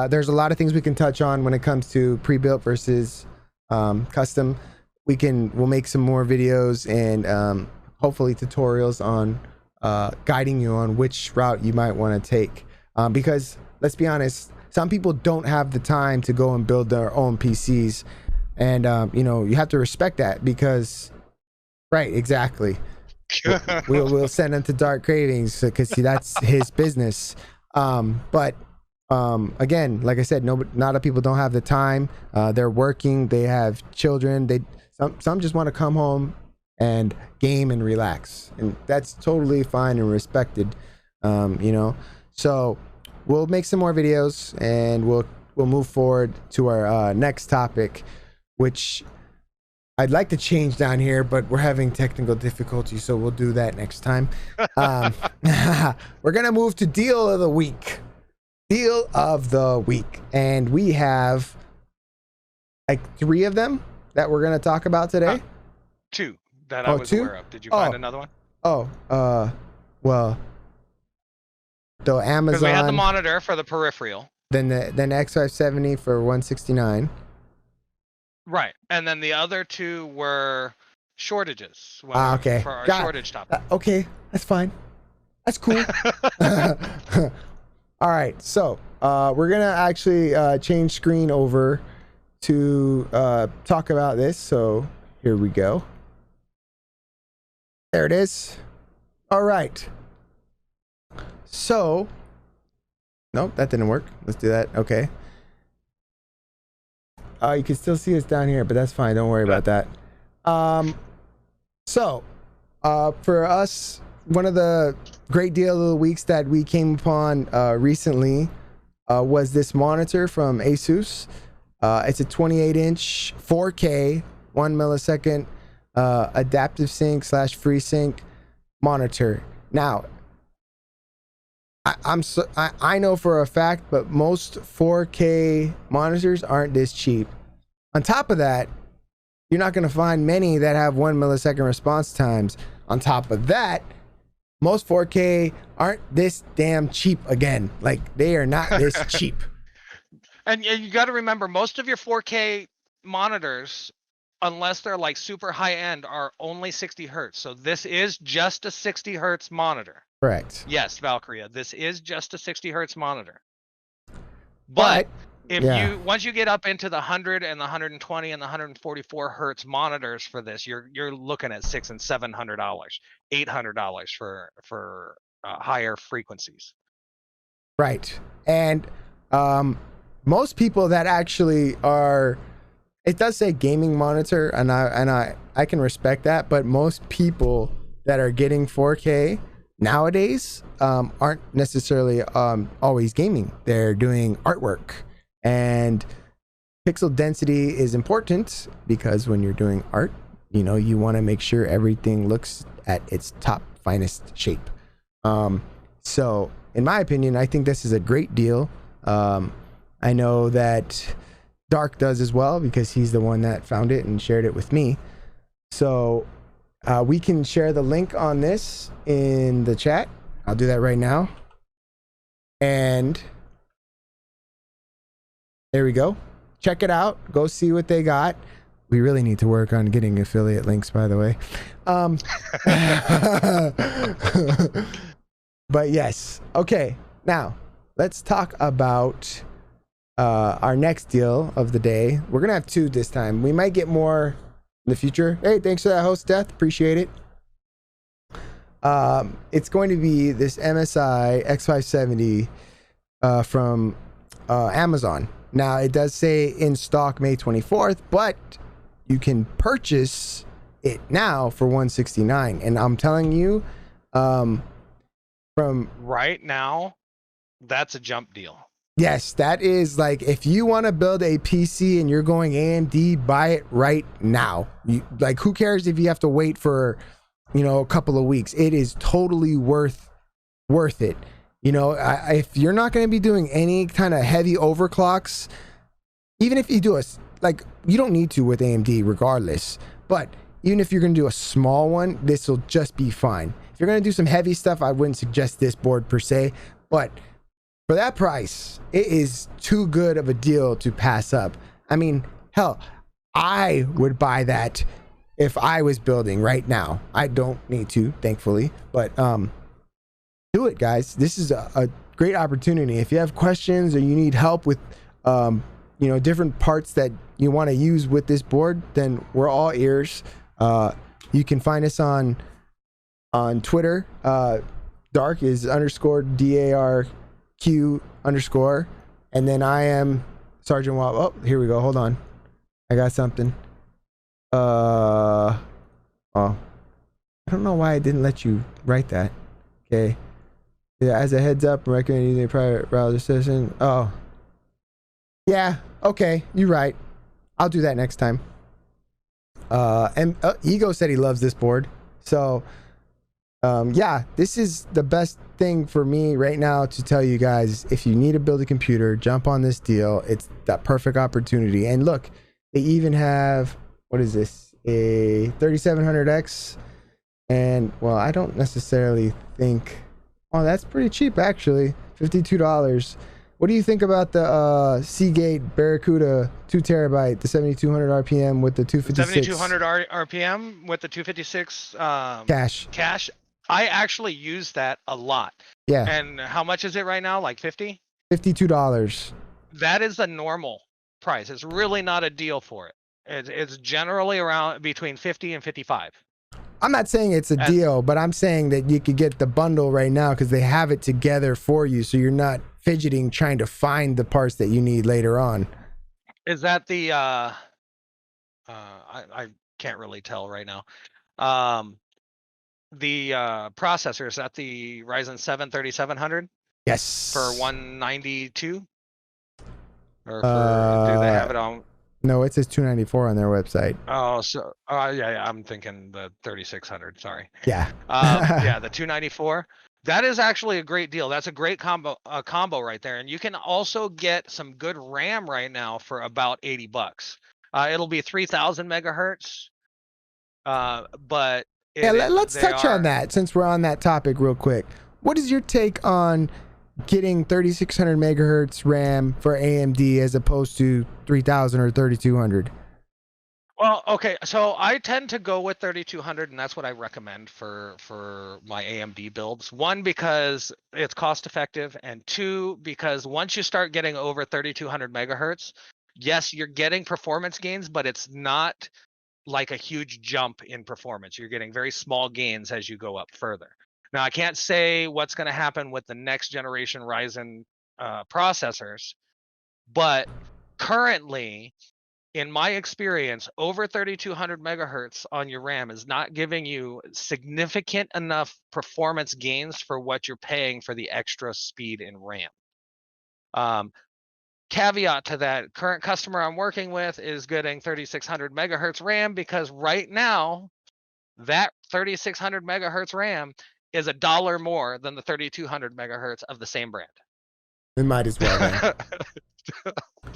there's a lot of things we can touch on when it comes to pre-built versus custom. We'll make some more videos and hopefully tutorials on guiding you on which route you might want to take. Because let's be honest, some people don't have the time to go and build their own PCs, and you know, you have to respect that because, right, exactly. We'll send him to Dark Cravings because that's his business. But again, like I said, not a lot of people don't have the time. They're working, they have children, some just want to come home and game and relax, and that's totally fine and respected. You know, so we'll make some more videos and we'll move forward to our next topic, which I'd like to change down here, but we're having technical difficulties, so we'll do that next time. We're gonna move to deal of the week. Deal of the week, and we have like 3 of them that we're gonna talk about today. 2 that I was 2? aware of. Did you find another one? Well, the Amazon. Because we had the monitor for the peripheral. Then the X570 for 169. Right, and then the other 2 were shortages. Okay. For our shortage topic. Okay, that's fine. That's cool. All right, so we're gonna actually change screen over to talk about this. So here we go. There it is. All right. So, nope, that didn't work. Let's do that. Okay. You can still see us down here, but that's fine. Don't worry about that. So, for us, one of the great deal of the weeks that we came upon recently was this monitor from Asus. It's a 28-inch 4K 1 millisecond adaptive sync / FreeSync monitor. Now, I know for a fact, but most 4K monitors aren't this cheap. On top of that, you're not going to find many that have 1 millisecond response times. On top of that, most 4K aren't this damn cheap again. Like, they are not this cheap. And you got to remember, most of your 4K monitors, unless they're like super high end, are only 60 hertz. So this is just a 60 hertz monitor. Correct. Yes, Valkyria, this is just a 60 hertz monitor. But if once you get up into the 100 and the 120 and the 144 hertz monitors for this, you're looking at $600 and $700, $800 for higher frequencies. Right. And most people that actually are, it does say gaming monitor, and I can respect that, but most people that are getting 4K nowadays aren't necessarily always gaming. They're doing artwork, and pixel density is important because when you're doing art, you know, you want to make sure everything looks at its top finest shape. So in my opinion, I think this is a great deal. I know that Dark does as well because he's the one that found it and shared it with me. So we can share the link on this in the chat. I'll do that right now. And there we go. Check it out. Go see what they got. We really need to work on getting affiliate links, by the way. But yes. Okay. Now, let's talk about our next deal of the day. We're going to have 2 this time. We might get more in the future. Hey, thanks for that, host Death. Appreciate it. It's going to be this MSI X570 from Amazon. Now, it does say in stock May 24th, but you can purchase it now for $169. And I'm telling you, from right now, that's a jump deal. Yes, that is like, if you want to build a PC and you're going AMD, buy it right now. Like, who cares if you have to wait for, a couple of weeks? It is totally worth it. If you're not going to be doing any kind of heavy overclocks, even if you do you don't need to with AMD regardless, but even if you're going to do a small one, this will just be fine. If you're going to do some heavy stuff, I wouldn't suggest this board per se, but for that price, it is too good of a deal to pass up. I mean, hell, I would buy that if I was building right now. I don't need to, thankfully, but do it, guys. This is a great opportunity. If you have questions or you need help with different parts that you want to use with this board, then we're all ears. You can find us on Twitter. Dark is _DARQ_, and then I am Sergeant Wall. Oh, here we go. Hold on, I got something. I don't know why I didn't let you write that. Okay. Yeah, as a heads up, I'm recommending using a private browser session. Oh, yeah. Okay, you're right. I'll do that next time. And Ego said he loves this board, so yeah, this is the best thing for me right now to tell you guys. If you need to build a computer, jump on this deal. It's that perfect opportunity. And look, they even have, what is this, a 3700X, and well, I don't necessarily think, oh, that's pretty cheap actually, $52. What do you think about the Seagate Barracuda 2TB, the 7200 RPM with the 256? 7200 RPM with the 256 cache. I actually use that a lot. Yeah. And how much is it right now? Like 50? $52. That is the normal price. It's really not a deal for it. It's generally around between 50 and 55. I'm not saying it's a deal, but I'm saying that you could get the bundle right now because they have it together for you, so you're not fidgeting trying to find the parts that you need later on. Is that the I can't really tell right now. The processor, is that the Ryzen 7 3700? Yes. For 192? Or do they have it on? No, it says 294 on their website. Oh, so yeah, I'm thinking the 3600. Sorry. Yeah. Yeah, the 294. That is actually a great deal. That's a great combo right there, and you can also get some good RAM right now for about $80. It'll be 3000 megahertz. But yeah, let's touch on that since we're on that topic real quick. What is your take on getting 3600 megahertz RAM for AMD as opposed to 3000 or 3200? Well, okay, so I tend to go with 3200, and that's what I recommend for my AMD builds. One, because it's cost effective, and two, because once you start getting over 3200 megahertz, yes, you're getting performance gains, but it's not like a huge jump in performance. You're getting very small gains as you go up further. Now, I can't say what's going to happen with the next generation Ryzen processors, but currently, in my experience, over 3200 megahertz on your RAM is not giving you significant enough performance gains for what you're paying for the extra speed in RAM. Caveat to that, current customer I'm working with is getting 3600 megahertz RAM because right now, that 3600 megahertz RAM is $1 more than the 3200 megahertz of the same brand. It might as well then.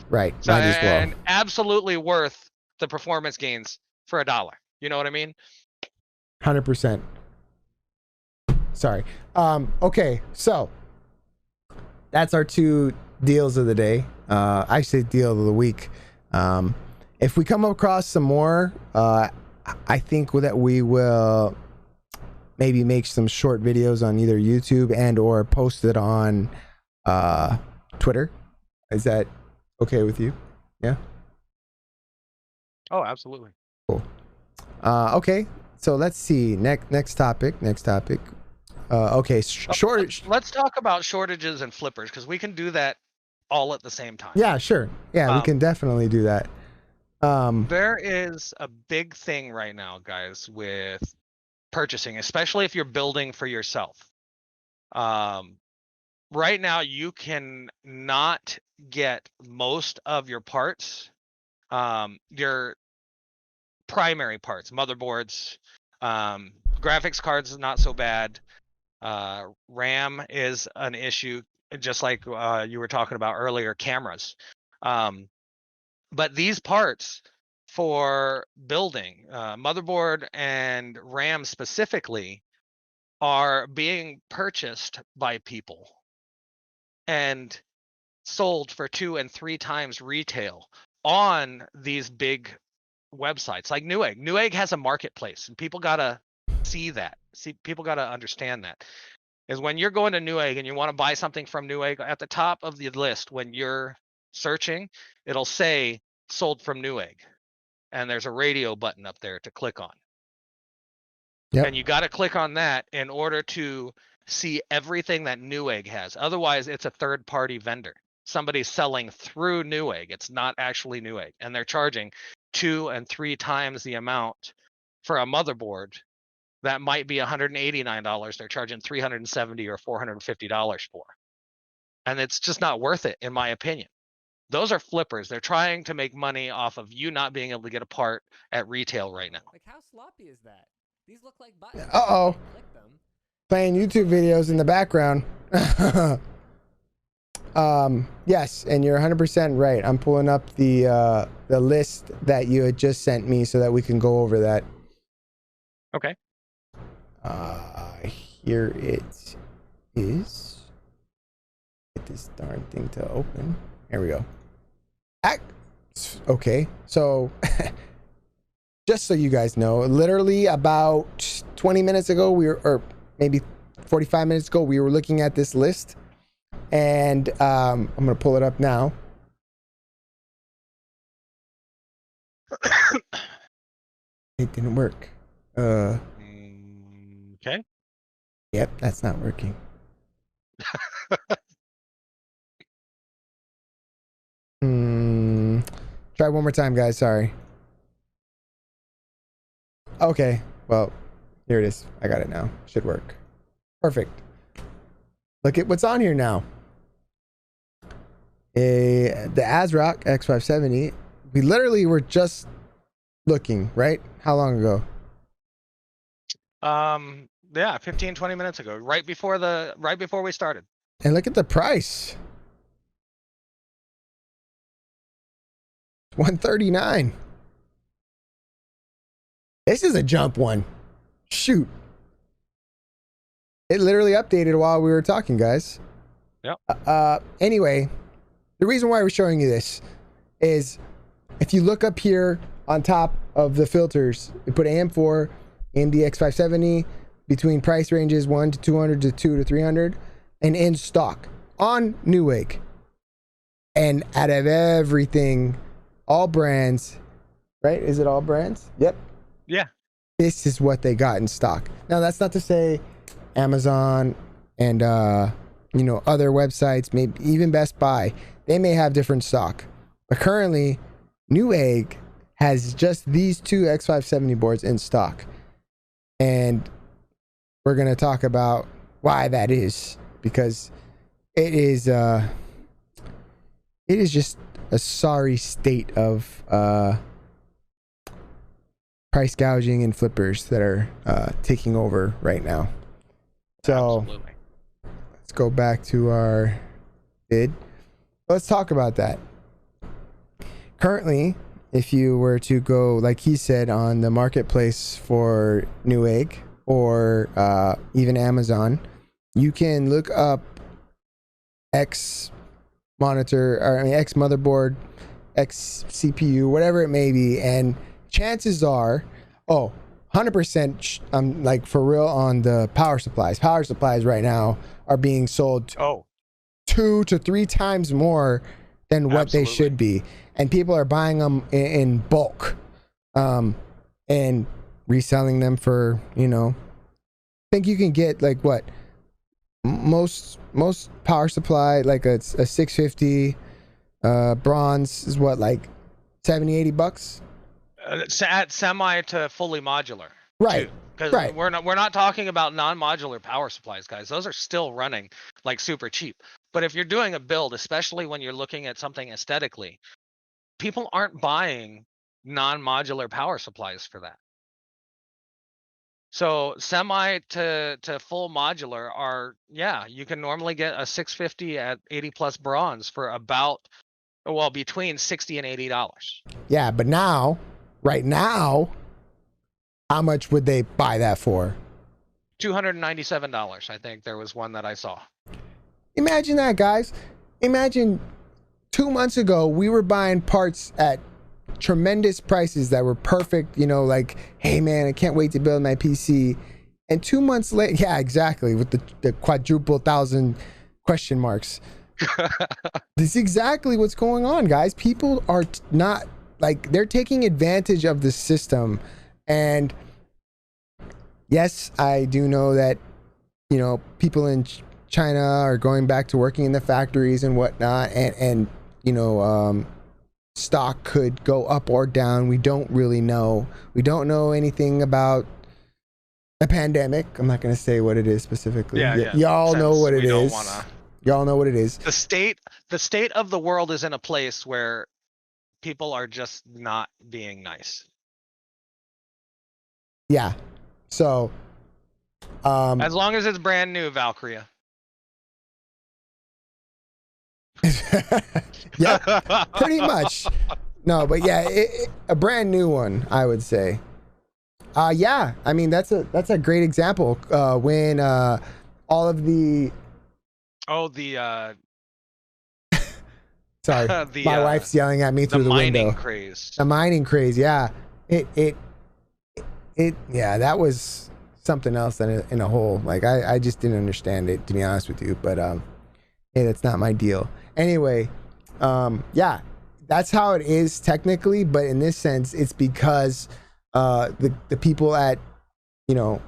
Right. So, might as well. And absolutely worth the performance gains for $1. You know what I mean? 100%. Sorry. Okay, so that's our 2 deals of the day. Actually, deal of the week. If we come across some more, I think that we will maybe make some short videos on either YouTube and or post it on Twitter. Is that okay with you? Yeah. Oh, absolutely. Cool. Okay. So let's see. Next topic. Okay. Shortage. Let's talk about shortages and flippers, because we can do that all at the same time. Yeah, sure. Yeah, we can definitely do that. There is a big thing right now, guys, with purchasing, especially if you're building for yourself. Right now, you can not get most of your parts, your primary parts, motherboards, graphics cards is not so bad. RAM is an issue, just like you were talking about earlier, cameras. But these parts for building, motherboard and RAM specifically, are being purchased by people and sold for 2 and 3 times retail on these big websites like Newegg. Newegg has a marketplace, and people gotta see that. People gotta understand that. Is when you're going to Newegg and you want to buy something from Newegg, at the top of the list when you're searching, it'll say sold from Newegg, and there's a radio button up there to click on. Yep. And you got to click on that in order to see everything that Newegg has. Otherwise, it's a third-party vendor. Somebody's selling through Newegg. It's not actually Newegg, and they're charging 2 and 3 times the amount for a motherboard that might be $189. They're charging $370 or $450 for, and it's just not worth it, in my opinion. Those are flippers. They're trying to make money off of you not being able to get a part at retail right now. Like, how sloppy is that? These look like buttons. Uh-oh. Click them. Playing YouTube videos in the background. Yes, and you're 100% right. I'm pulling up the list that you had just sent me so that we can go over that. Okay. Here it is. Get this darn thing to open. There we go. Okay, so just so you guys know, literally about 20 minutes ago, or maybe 45 minutes ago, we were looking at this list, and I'm gonna pull it up now. It didn't work. Okay. Yep, that's not working. Try one more time, guys. Sorry. Okay. Well, here it is. I got it now. Should work. Perfect. Look at what's on here now. The ASRock X570. We literally were just looking, right? How long ago? Yeah, 15-20 minutes ago, right before we started. And look at the price. $139. This is a jump one. Shoot. It literally updated while we were talking, guys. Yep. Anyway, the reason why we're showing you this is if you look up here on top of the filters, we put AM4, AMD X570, between price ranges 1 to 200 to 2 to 300, and in stock on Newegg. And out of everything, all brands, right? Is it all brands? Yep. Yeah. This is what they got in stock. Now, that's not to say Amazon and you know, other websites, maybe even Best Buy, they may have different stock. But currently, Newegg has just these 2 X570 boards in stock. And we're going to talk about why that is, because it is just a sorry state of price gouging and flippers that are taking over right now. So Absolutely. Let's go back to our bid. Let's talk about that. Currently, if you were to go, like he said, on the marketplace for Newegg or even Amazon, you can look up X monitor, or I mean X motherboard, X CPU, whatever it may be, and chances are, 100%, I'm like for real on the power supplies. Power supplies right now are being sold Oh, 2 to 3 times more than what they absolutely. should be, and people are buying them in bulk, and reselling them for, you know, I think you can get like what most power supply, like a 650 bronze is what, like 70-80 bucks, At semi to fully modular. right? Because Right. we're not talking about non-modular power supplies, guys. Those are still running like super cheap. But if you're doing a build, especially when you're looking at something aesthetically, people aren't buying non-modular power supplies for that. So semi to full modular are, yeah, you can normally get a 650 at 80 plus bronze for about, well, between $60 and $80. Yeah, but now, right now, how much would they buy that for? $297. I think there was one that I saw. Imagine that, guys. Imagine 2 months ago we were buying parts at tremendous prices that were perfect, you know, like, hey man, I can't wait to build my PC. And 2 months later, yeah, exactly, with the quadruple thousand question marks. This is exactly what's going on, guys. People are not, like, they're taking advantage of the system. And yes, I do know that, you know, people in China are going back to working in the factories and whatnot, and you know, stock could go up or down. We don't really know. We don't know anything about a pandemic. I'm not going to say what it is specifically. Yeah. Y'all know what it we don't is. wanna- Y'all know what it is. The state of the world is in a place where people are just not being nice. Yeah. So, As long as it's brand new, Valkyria. yeah, pretty much. No, but yeah, a brand new one, I would say. Yeah, I mean that's a great example. When all of the sorry, my wife's yelling at me through the window. mining craze. The mining craze, yeah. Yeah, that was something else in a whole. Like I just didn't understand it, to be honest with you. But hey, that's not my deal. Anyway, yeah, that's how it is technically. But in this sense, it's because the people at, you know,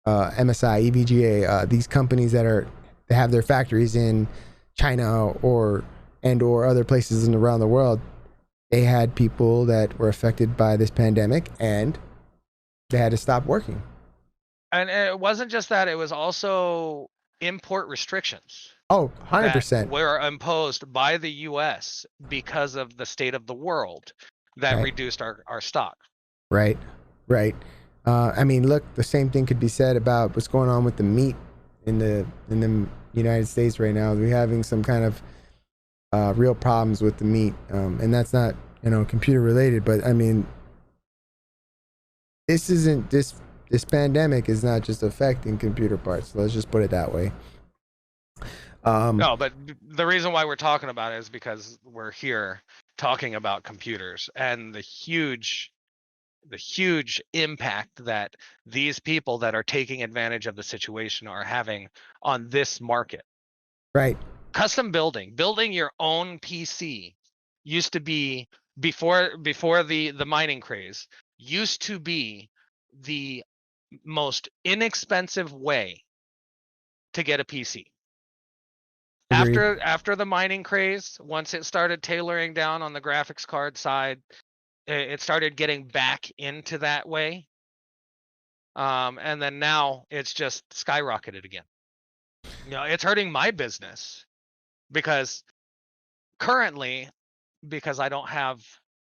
MSI, EVGA, these companies that have their factories in China or other places around the world, they had people that were affected by this pandemic and they had to stop working. And it wasn't just that, it was also import restrictions. Oh, 100%. That were imposed by the US because of the state of the world that Right. reduced our stock. Right. I mean, look, the same thing could be said about what's going on with the meat in the United States right now. We're having some kind of real problems with the meat, and that's not, you know, computer related. But I mean, this pandemic is not just affecting computer parts. Let's just put it that way. No, but the reason why we're talking about it is because we're here talking about computers and the huge impact that these people that are taking advantage of the situation are having on this market. Right. Custom building your own PC used to be, before the mining craze, used to be the most inexpensive way to get a PC. Agreed. After the mining craze, once it started tailoring down on the graphics card side, it started getting back into that way. And then now it's just skyrocketed again. You know, it's hurting my business because currently, because I don't have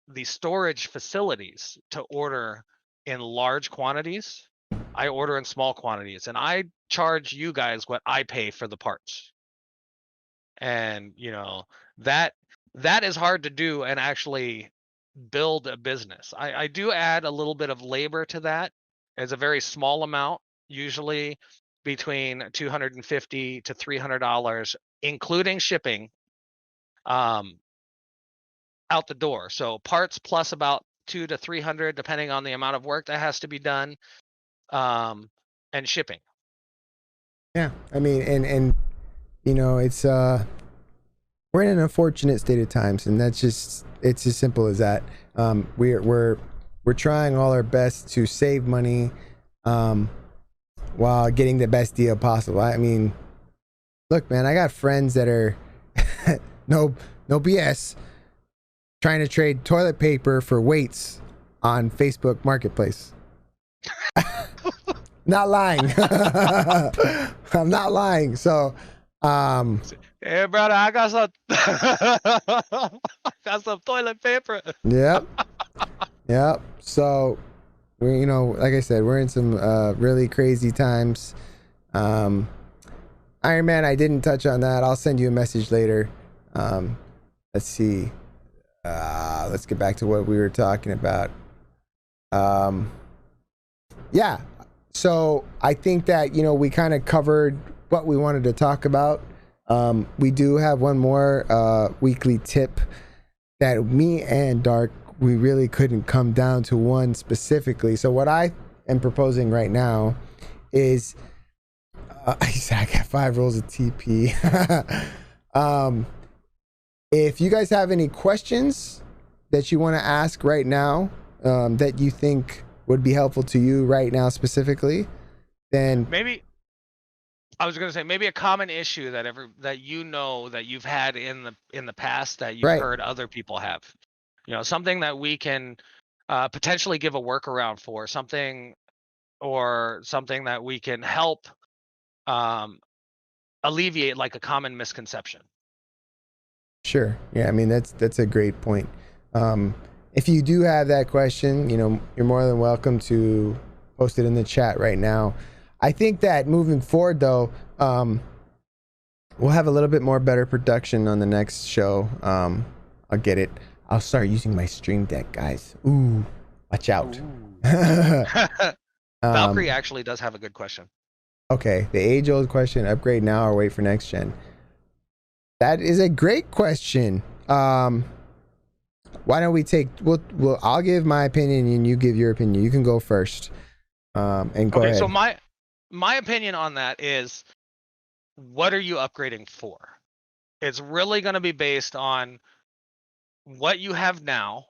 the storage facilities to order in large quantities, I order in small quantities, and I charge you guys what I pay for the parts. And you know, that is hard to do and actually build a business. I do add a little bit of labor to that. It's a very small amount, usually between $250 to $300 including shipping, out the door. So parts plus about 200 to 300, depending on the amount of work that has to be done, and shipping. Yeah, I mean, and you know, it's we're in an unfortunate state of times, and that's just, it's as simple as that. We're trying all our best to save money, while getting the best deal possible. I mean, look, man, I got friends that are no BS, trying to trade toilet paper for weights on Facebook Marketplace. Not lying. I'm not lying. So, hey, brother, I got some, I got some toilet paper. yep. Yep. So, we, you know, like I said, we're in some really crazy times. Iron Man, I didn't touch on that. I'll send you a message later. Let's see. Let's get back to what we were talking about. Yeah. So I think that, you know, we kind of covered what we wanted to talk about. We do have one more weekly tip that me and Dark, we really couldn't come down to one specifically. So what I am proposing right now is, I got 5 rolls of TP. If you guys have any questions that you want to ask right now, that you think would be helpful to you right now specifically, then Maybe I was going to say maybe a common issue that that you've had in the past that you've Right. heard other people have. You know, something that we can potentially give a workaround for, something that we can help alleviate, like a common misconception. sure. Yeah, I mean, that's a great point. If you do have that question, you know, you're more than welcome to post it in the chat right now. I think that moving forward, though, we'll have a little bit more better production on the next show. I'll get it. I'll start using my Stream Deck, guys. Ooh, watch out. Valkyrie actually does have a good question. Okay, the age-old question: upgrade now or wait for next gen? That is a great question. Why don't we take? I'll give my opinion and you give your opinion. You can go first. And go ahead. So my opinion on that is, what are you upgrading for? It's really going to be based on what you have now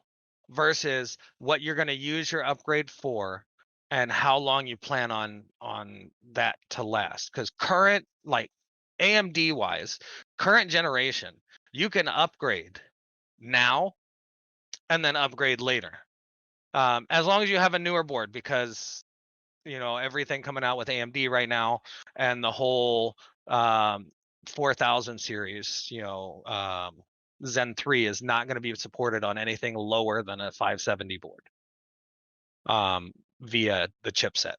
versus what you're going to use your upgrade for, and how long you plan on that to last. Because current, like AMD wise, current generation, you can upgrade now and then upgrade later, as long as you have a newer board, because you know everything coming out with AMD right now and the whole 4000 series, you know, Zen 3 is not going to be supported on anything lower than a 570 board via the chipset.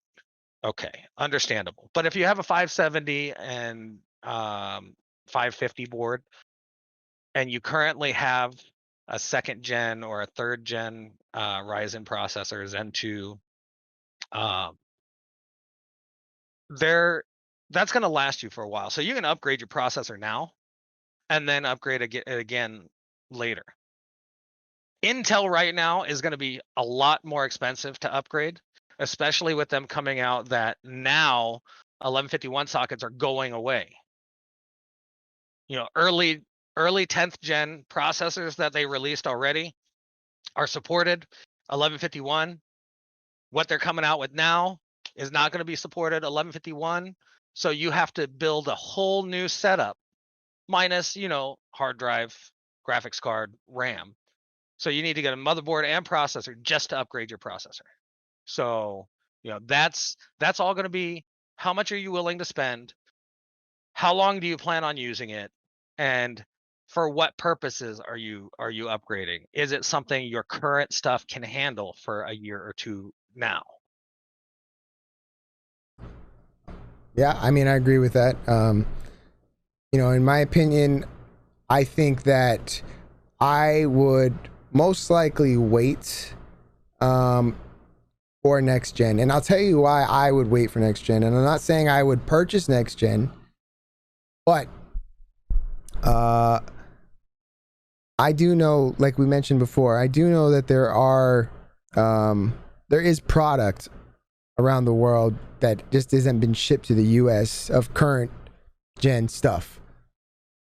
Okay, understandable. But if you have a 570 and 550 board, and you currently have a 2nd gen or a 3rd gen Ryzen processor, Zen 2, that's going to last you for a while. So you can upgrade your processor now and then upgrade it again later. Intel right now is going to be a lot more expensive to upgrade, especially with them coming out that now 1151 sockets are going away. You know, early 10th gen processors that they released already are supported 1151. What they're coming out with now is not going to be supported 1151. So you have to build a whole new setup, minus, you know, hard drive, graphics card, RAM. So you need to get a motherboard and processor just to upgrade your processor. So, you know, that's all going to be, how much are you willing to spend? How long do you plan on using it? And for what purposes are you upgrading? Is it something your current stuff can handle for a year or two now? Yeah, I mean, I agree with that. You know, in my opinion, I think that I would most likely wait for next gen. And I'll tell you why I would wait for next gen. And I'm not saying I would purchase next gen, but I do know, like we mentioned before, I do know that there is product around the world that just hasn't been shipped to the US of current gen stuff.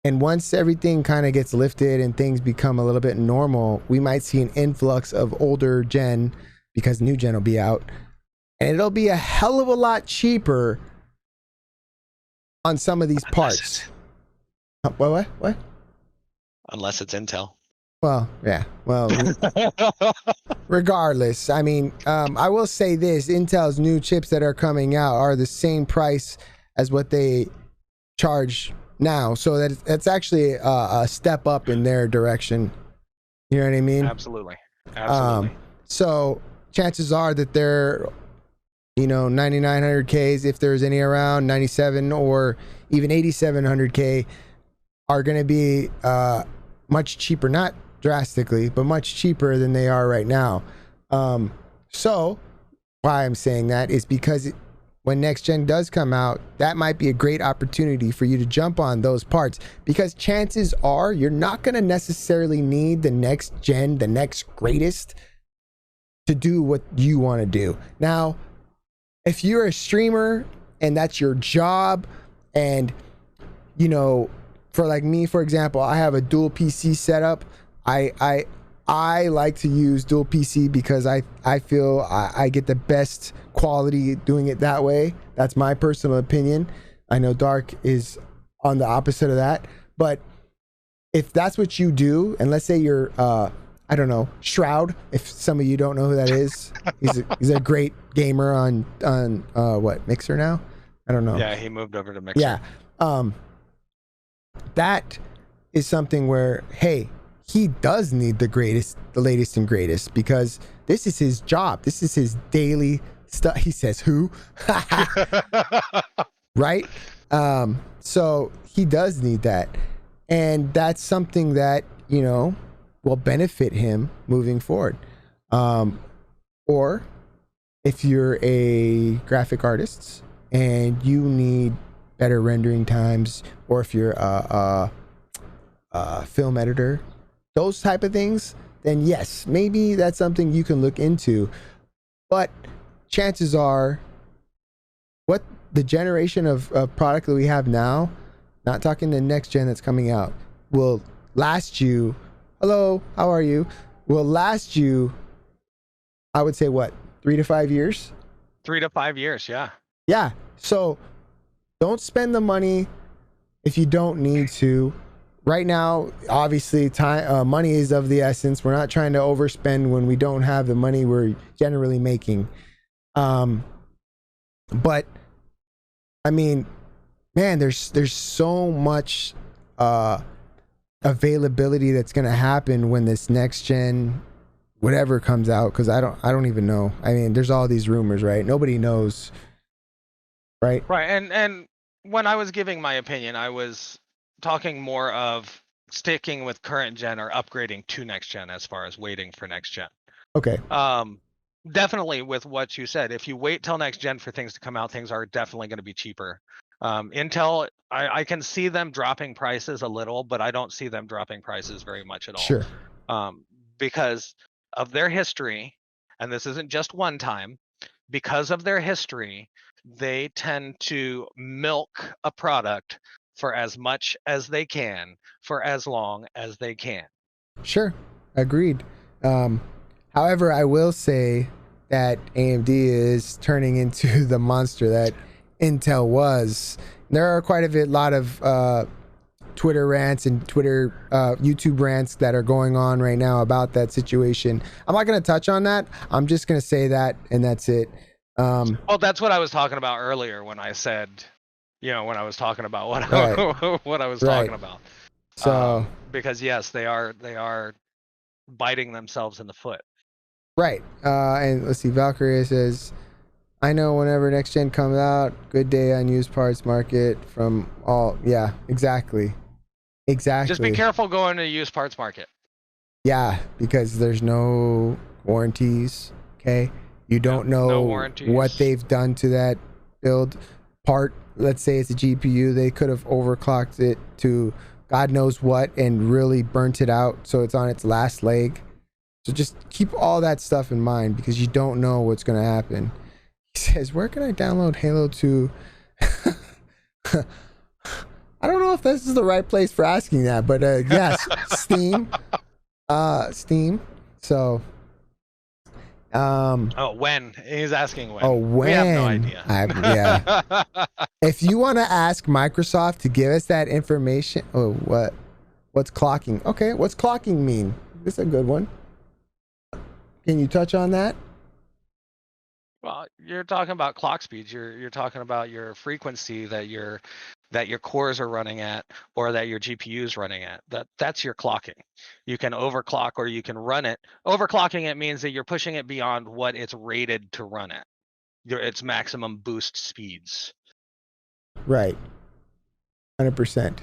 And once everything kind of gets lifted and things become a little bit normal, we might see an influx of older gen because new gen will be out. And it'll be a hell of a lot cheaper on some of these parts. What? Unless it's Intel. Well, yeah. Well, regardless, I mean, I will say this: Intel's new chips that are coming out are the same price as what they charge now, so that's actually a step up in their direction. You know what I mean? Absolutely. So chances are that they're, 9900Ks, if there's any around, 97 or even 8700K are going to be much cheaper, not drastically, but much cheaper than they are right now. So why I'm saying that is because when next gen does come out, that might be a great opportunity for you to jump on those parts, because chances are you're not going to necessarily need the next gen, the next greatest, to do what you want to do. Now, if you're a streamer and that's your job, and for like me, for example, I have a dual PC setup. I like to use dual PC because I feel I get the best quality doing it that way. That's my personal opinion. I know Dark is on the opposite of that, but if that's what you do, and let's say you're I don't know, Shroud, if some of you don't know who that is, he's a great gamer on what, Mixer now? I don't know. Yeah, he moved over to Mixer. Yeah. That is something where, hey, he does need the latest and greatest, because this is his job. This is his daily stuff. He says, who? Right? So he does need that. And that's something that, will benefit him moving forward. Or if you're a graphic artist and you need better rendering times, or if you're a film editor, those type of things, then yes, maybe that's something you can look into. But chances are, what the generation of product that we have now, not talking the next gen that's coming out, will last you, hello, how are you, will last you, I would say, what, 3 to 5 years? 3 to 5 years, yeah. Yeah, so don't spend the money if you don't need to. Right now, obviously, money is of the essence. We're not trying to overspend when we don't have the money we're generally making. But I mean, man, there's so much availability that's gonna happen when this next gen whatever comes out, because I don't even know. I mean, there's all these rumors, right? Nobody knows, right? Right, and when I was giving my opinion, I was talking more of sticking with current gen or upgrading to next gen, as far as waiting for next gen. Okay. Definitely with what you said, if you wait till next gen for things to come out, things are definitely going to be cheaper. Intel, I can see them dropping prices a little, but I don't see them dropping prices very much at all. Sure. Because of their history, and this isn't just one time, because of their history, they tend to milk a product for as much as they can, for as long as they can. Sure. Agreed. However, I will say that AMD is turning into the monster that Intel was. There are quite a lot of Twitter rants and YouTube rants that are going on right now about that situation. I'm not going to touch on that. I'm just going to say that, and that's it. Well, that's what I was talking about earlier when I said, when I was talking about what what I was talking about. So because yes, they are biting themselves in the foot. Right. And let's see, Valkyria says, I know whenever next gen comes out, good day on used parts market from all. Yeah, exactly. Just be careful going to used parts market. Yeah, because there's no warranties. Okay. You don't know what they've done to that build part. Let's say it's a GPU. They could have overclocked it to God knows what and really burnt it out so it's on its last leg. So just keep all that stuff in mind because you don't know what's going to happen. He says, where can I download Halo 2? I don't know if this is the right place for asking that, but yes, Steam. Steam. So when? He's asking when. Oh, when? We have no idea. Yeah. If you want to ask Microsoft to give us that information, what's clocking? Okay, what's clocking mean? This is a good one. Can you touch on that? Well, you're talking about clock speeds. You're talking about your frequency that your cores are running at, or that your GPU is running at. That's your clocking. You can overclock or you can run it. Overclocking it means that you're pushing it beyond what it's rated to run at. Its maximum boost speeds. Right. 100%.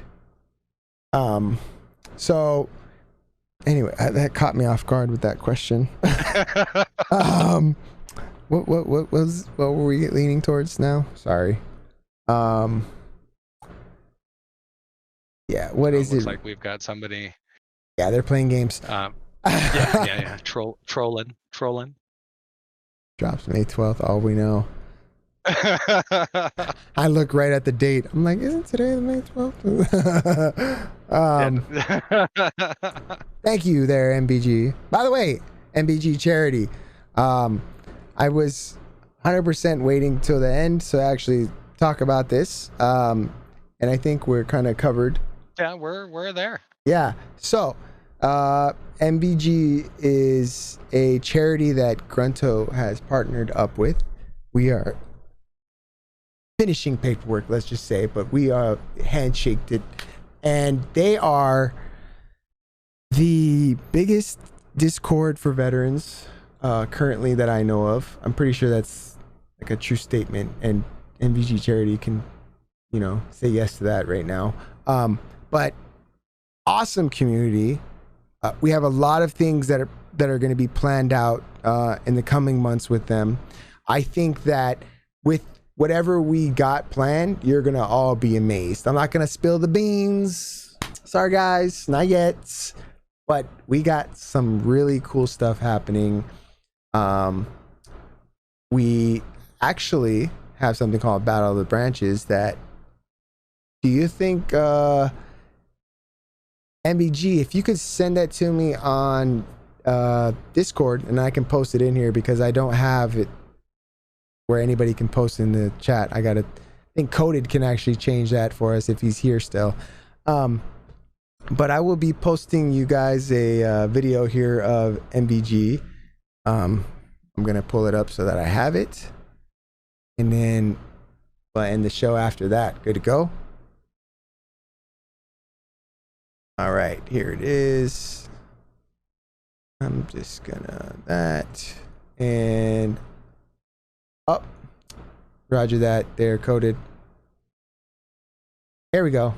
So anyway, that caught me off guard with that question. What were we leaning towards now? Sorry. Yeah, what is it? Looks like we've got somebody. Yeah, they're playing games. Yeah. Trolling. Drops May 12th, all we know. I look right at the date. I'm like, isn't today the May 12th? Thank you there, MBG. By the way, MBG charity. I was 100% waiting till the end to actually talk about this. And I think we're kind of covered. Yeah, we're there. Yeah. So, MBG is a charity that Grunto has partnered up with. We are finishing paperwork, let's just say, but we are handshaked it, and they are the biggest Discord for veterans currently that I know of. I'm pretty sure that's like a true statement, and MVG charity can, say yes to that right now. But awesome community. We have a lot of things that are going to be planned out in the coming months with them. I think that with whatever we got planned, you're going to all be amazed. I'm not going to spill the beans. Sorry, guys, not yet. But we got some really cool stuff happening. We actually have something called Battle of the Branches that, do you think, MBG, if you could send that to me on Discord, and I can post it in here because I don't have it where anybody can post in the chat. I think Coded can actually change that for us if he's here still. But I will be posting you guys a video here of MBG. I'm gonna pull it up so that I have it, and then we'll end the show after that. Good to go. All right, here it is. I'm just gonna that and up. Roger that. They're Coded. There we go.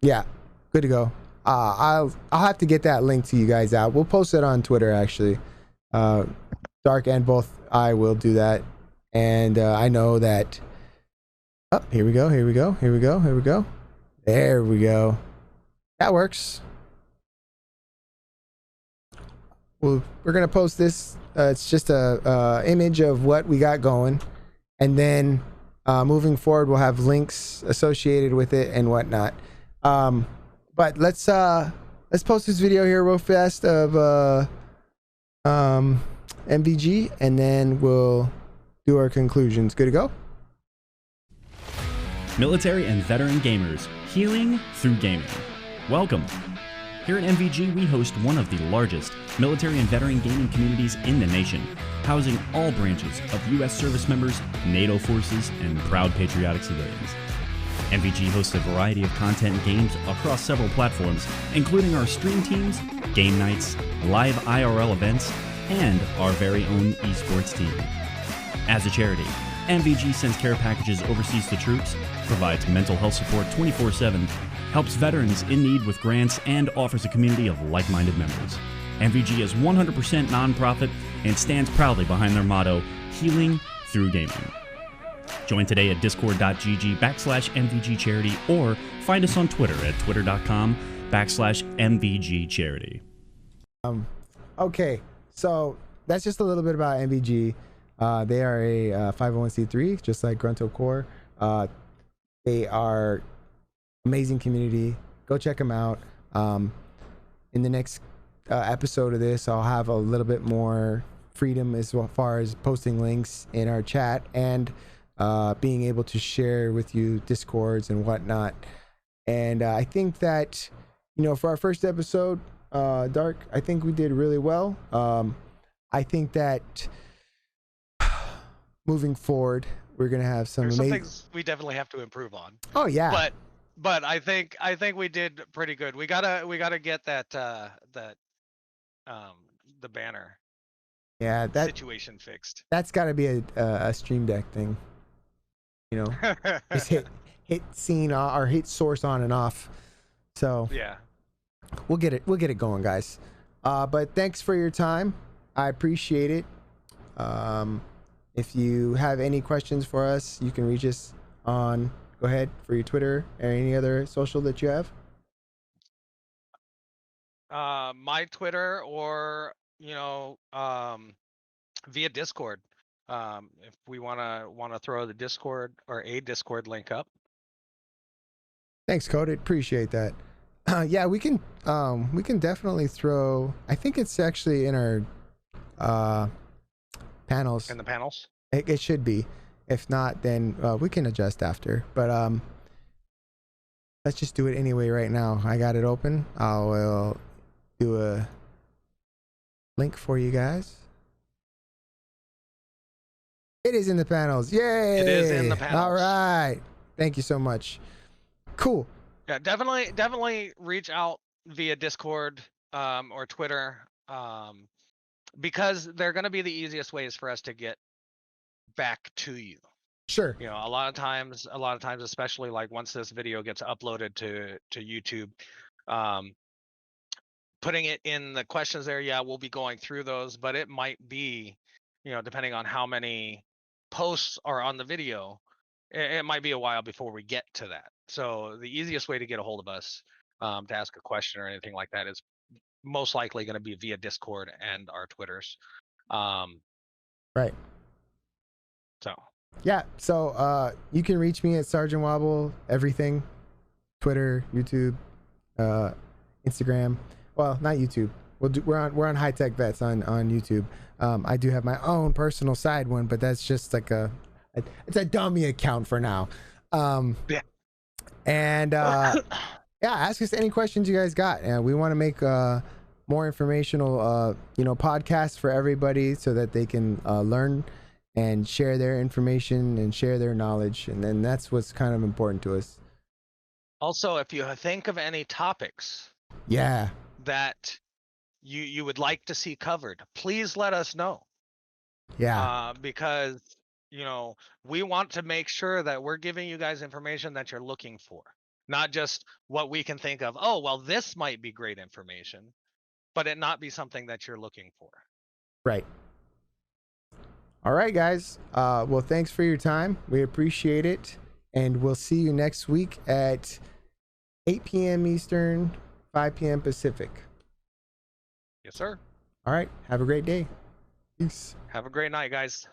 Yeah, good to go. I'll have to get that link to you guys out. We'll post it on Twitter actually. Dark and both I will do that. And I know that. Oh, here we go. Here we go. Here we go. Here we go. There we go. That works. Well, we're gonna post this. It's just a image of what we got going, and then moving forward, we'll have links associated with it and whatnot. But let's post this video here real fast of MVG, and then we'll do our conclusions. Good to go. Military and veteran gamers, healing through gaming. Welcome. Here at MVG, we host one of the largest military and veteran gaming communities in the nation, housing all branches of U.S. service members, NATO forces, and proud patriotic civilians. MVG hosts a variety of content and games across several platforms, including our stream teams, game nights, live IRL events, and our very own esports team. As a charity, MVG sends care packages overseas to troops, provides mental health support 24/7, helps veterans in need with grants, and offers a community of like-minded members. MVG is 100% nonprofit and stands proudly behind their motto, healing through gaming. Join today at discord.gg/MVG charity, or find us on Twitter at twitter.com/MVG MVG charity. Okay, so that's just a little bit about MVG. They are a 501c3, just like Grunto Core. They are amazing community. Go check them out. In the next episode of this, I'll have a little bit more freedom as far as posting links in our chat and being able to share with you Discords and whatnot. And I think that, for our first episode, Dark, I think we did really well. I think that moving forward, we're gonna have some things we definitely have to improve on. Oh yeah, but I think we did pretty good. We gotta get that the banner that situation fixed. That's got to be a Stream Deck thing. Just hit scene or hit source on and off. So yeah, we'll get it going, guys. But thanks for your time. I appreciate it. If you have any questions for us, you can reach us on, go ahead, for your Twitter or any other social that you have. My Twitter or via Discord. If we wanna throw the Discord or a Discord link up. Thanks, Cody. Appreciate that. Yeah, we can definitely throw. I think it's actually in our panels. In the panels. It should be. If not, then we can adjust after. But let's just do it anyway right now. I got it open. I will do a link for you guys. It is in the panels. Yay! It is in the panels. All right. Thank you so much. Cool. Yeah, definitely reach out via Discord or Twitter because they're going to be the easiest ways for us to get back to you. Sure. A lot of times, especially like once this video gets uploaded to YouTube, putting it in the questions there, yeah, we'll be going through those, but it might be, depending on how many posts are on the video, it might be a while before we get to that. So the easiest way to get a hold of us to ask a question or anything like that is most likely going to be via Discord and our Twitters. Right. So. Yeah. So you can reach me at Sergeant Wobble, everything, Twitter, YouTube, Instagram. Well, not YouTube. We're on High Tech Vets on YouTube. I do have my own personal side one, but that's just like it's a dummy account for now. Yeah. And yeah, ask us any questions you guys got, and we want to make more informational podcasts for everybody so that they can learn and share their information and share their knowledge, and then that's what's kind of important to us. Also, if you think of any topics that you would like to see covered, please let us know. Yeah. Because we want to make sure that we're giving you guys information that you're looking for, not just what we can think of. Oh, well, this might be great information, but it not be something that you're looking for. Right. All right, guys. Well, thanks for your time. We appreciate it. And we'll see you next week at 8 p.m. Eastern, 5 p.m. Pacific. Yes, sir. All right. Have a great day. Peace. Have a great night, guys.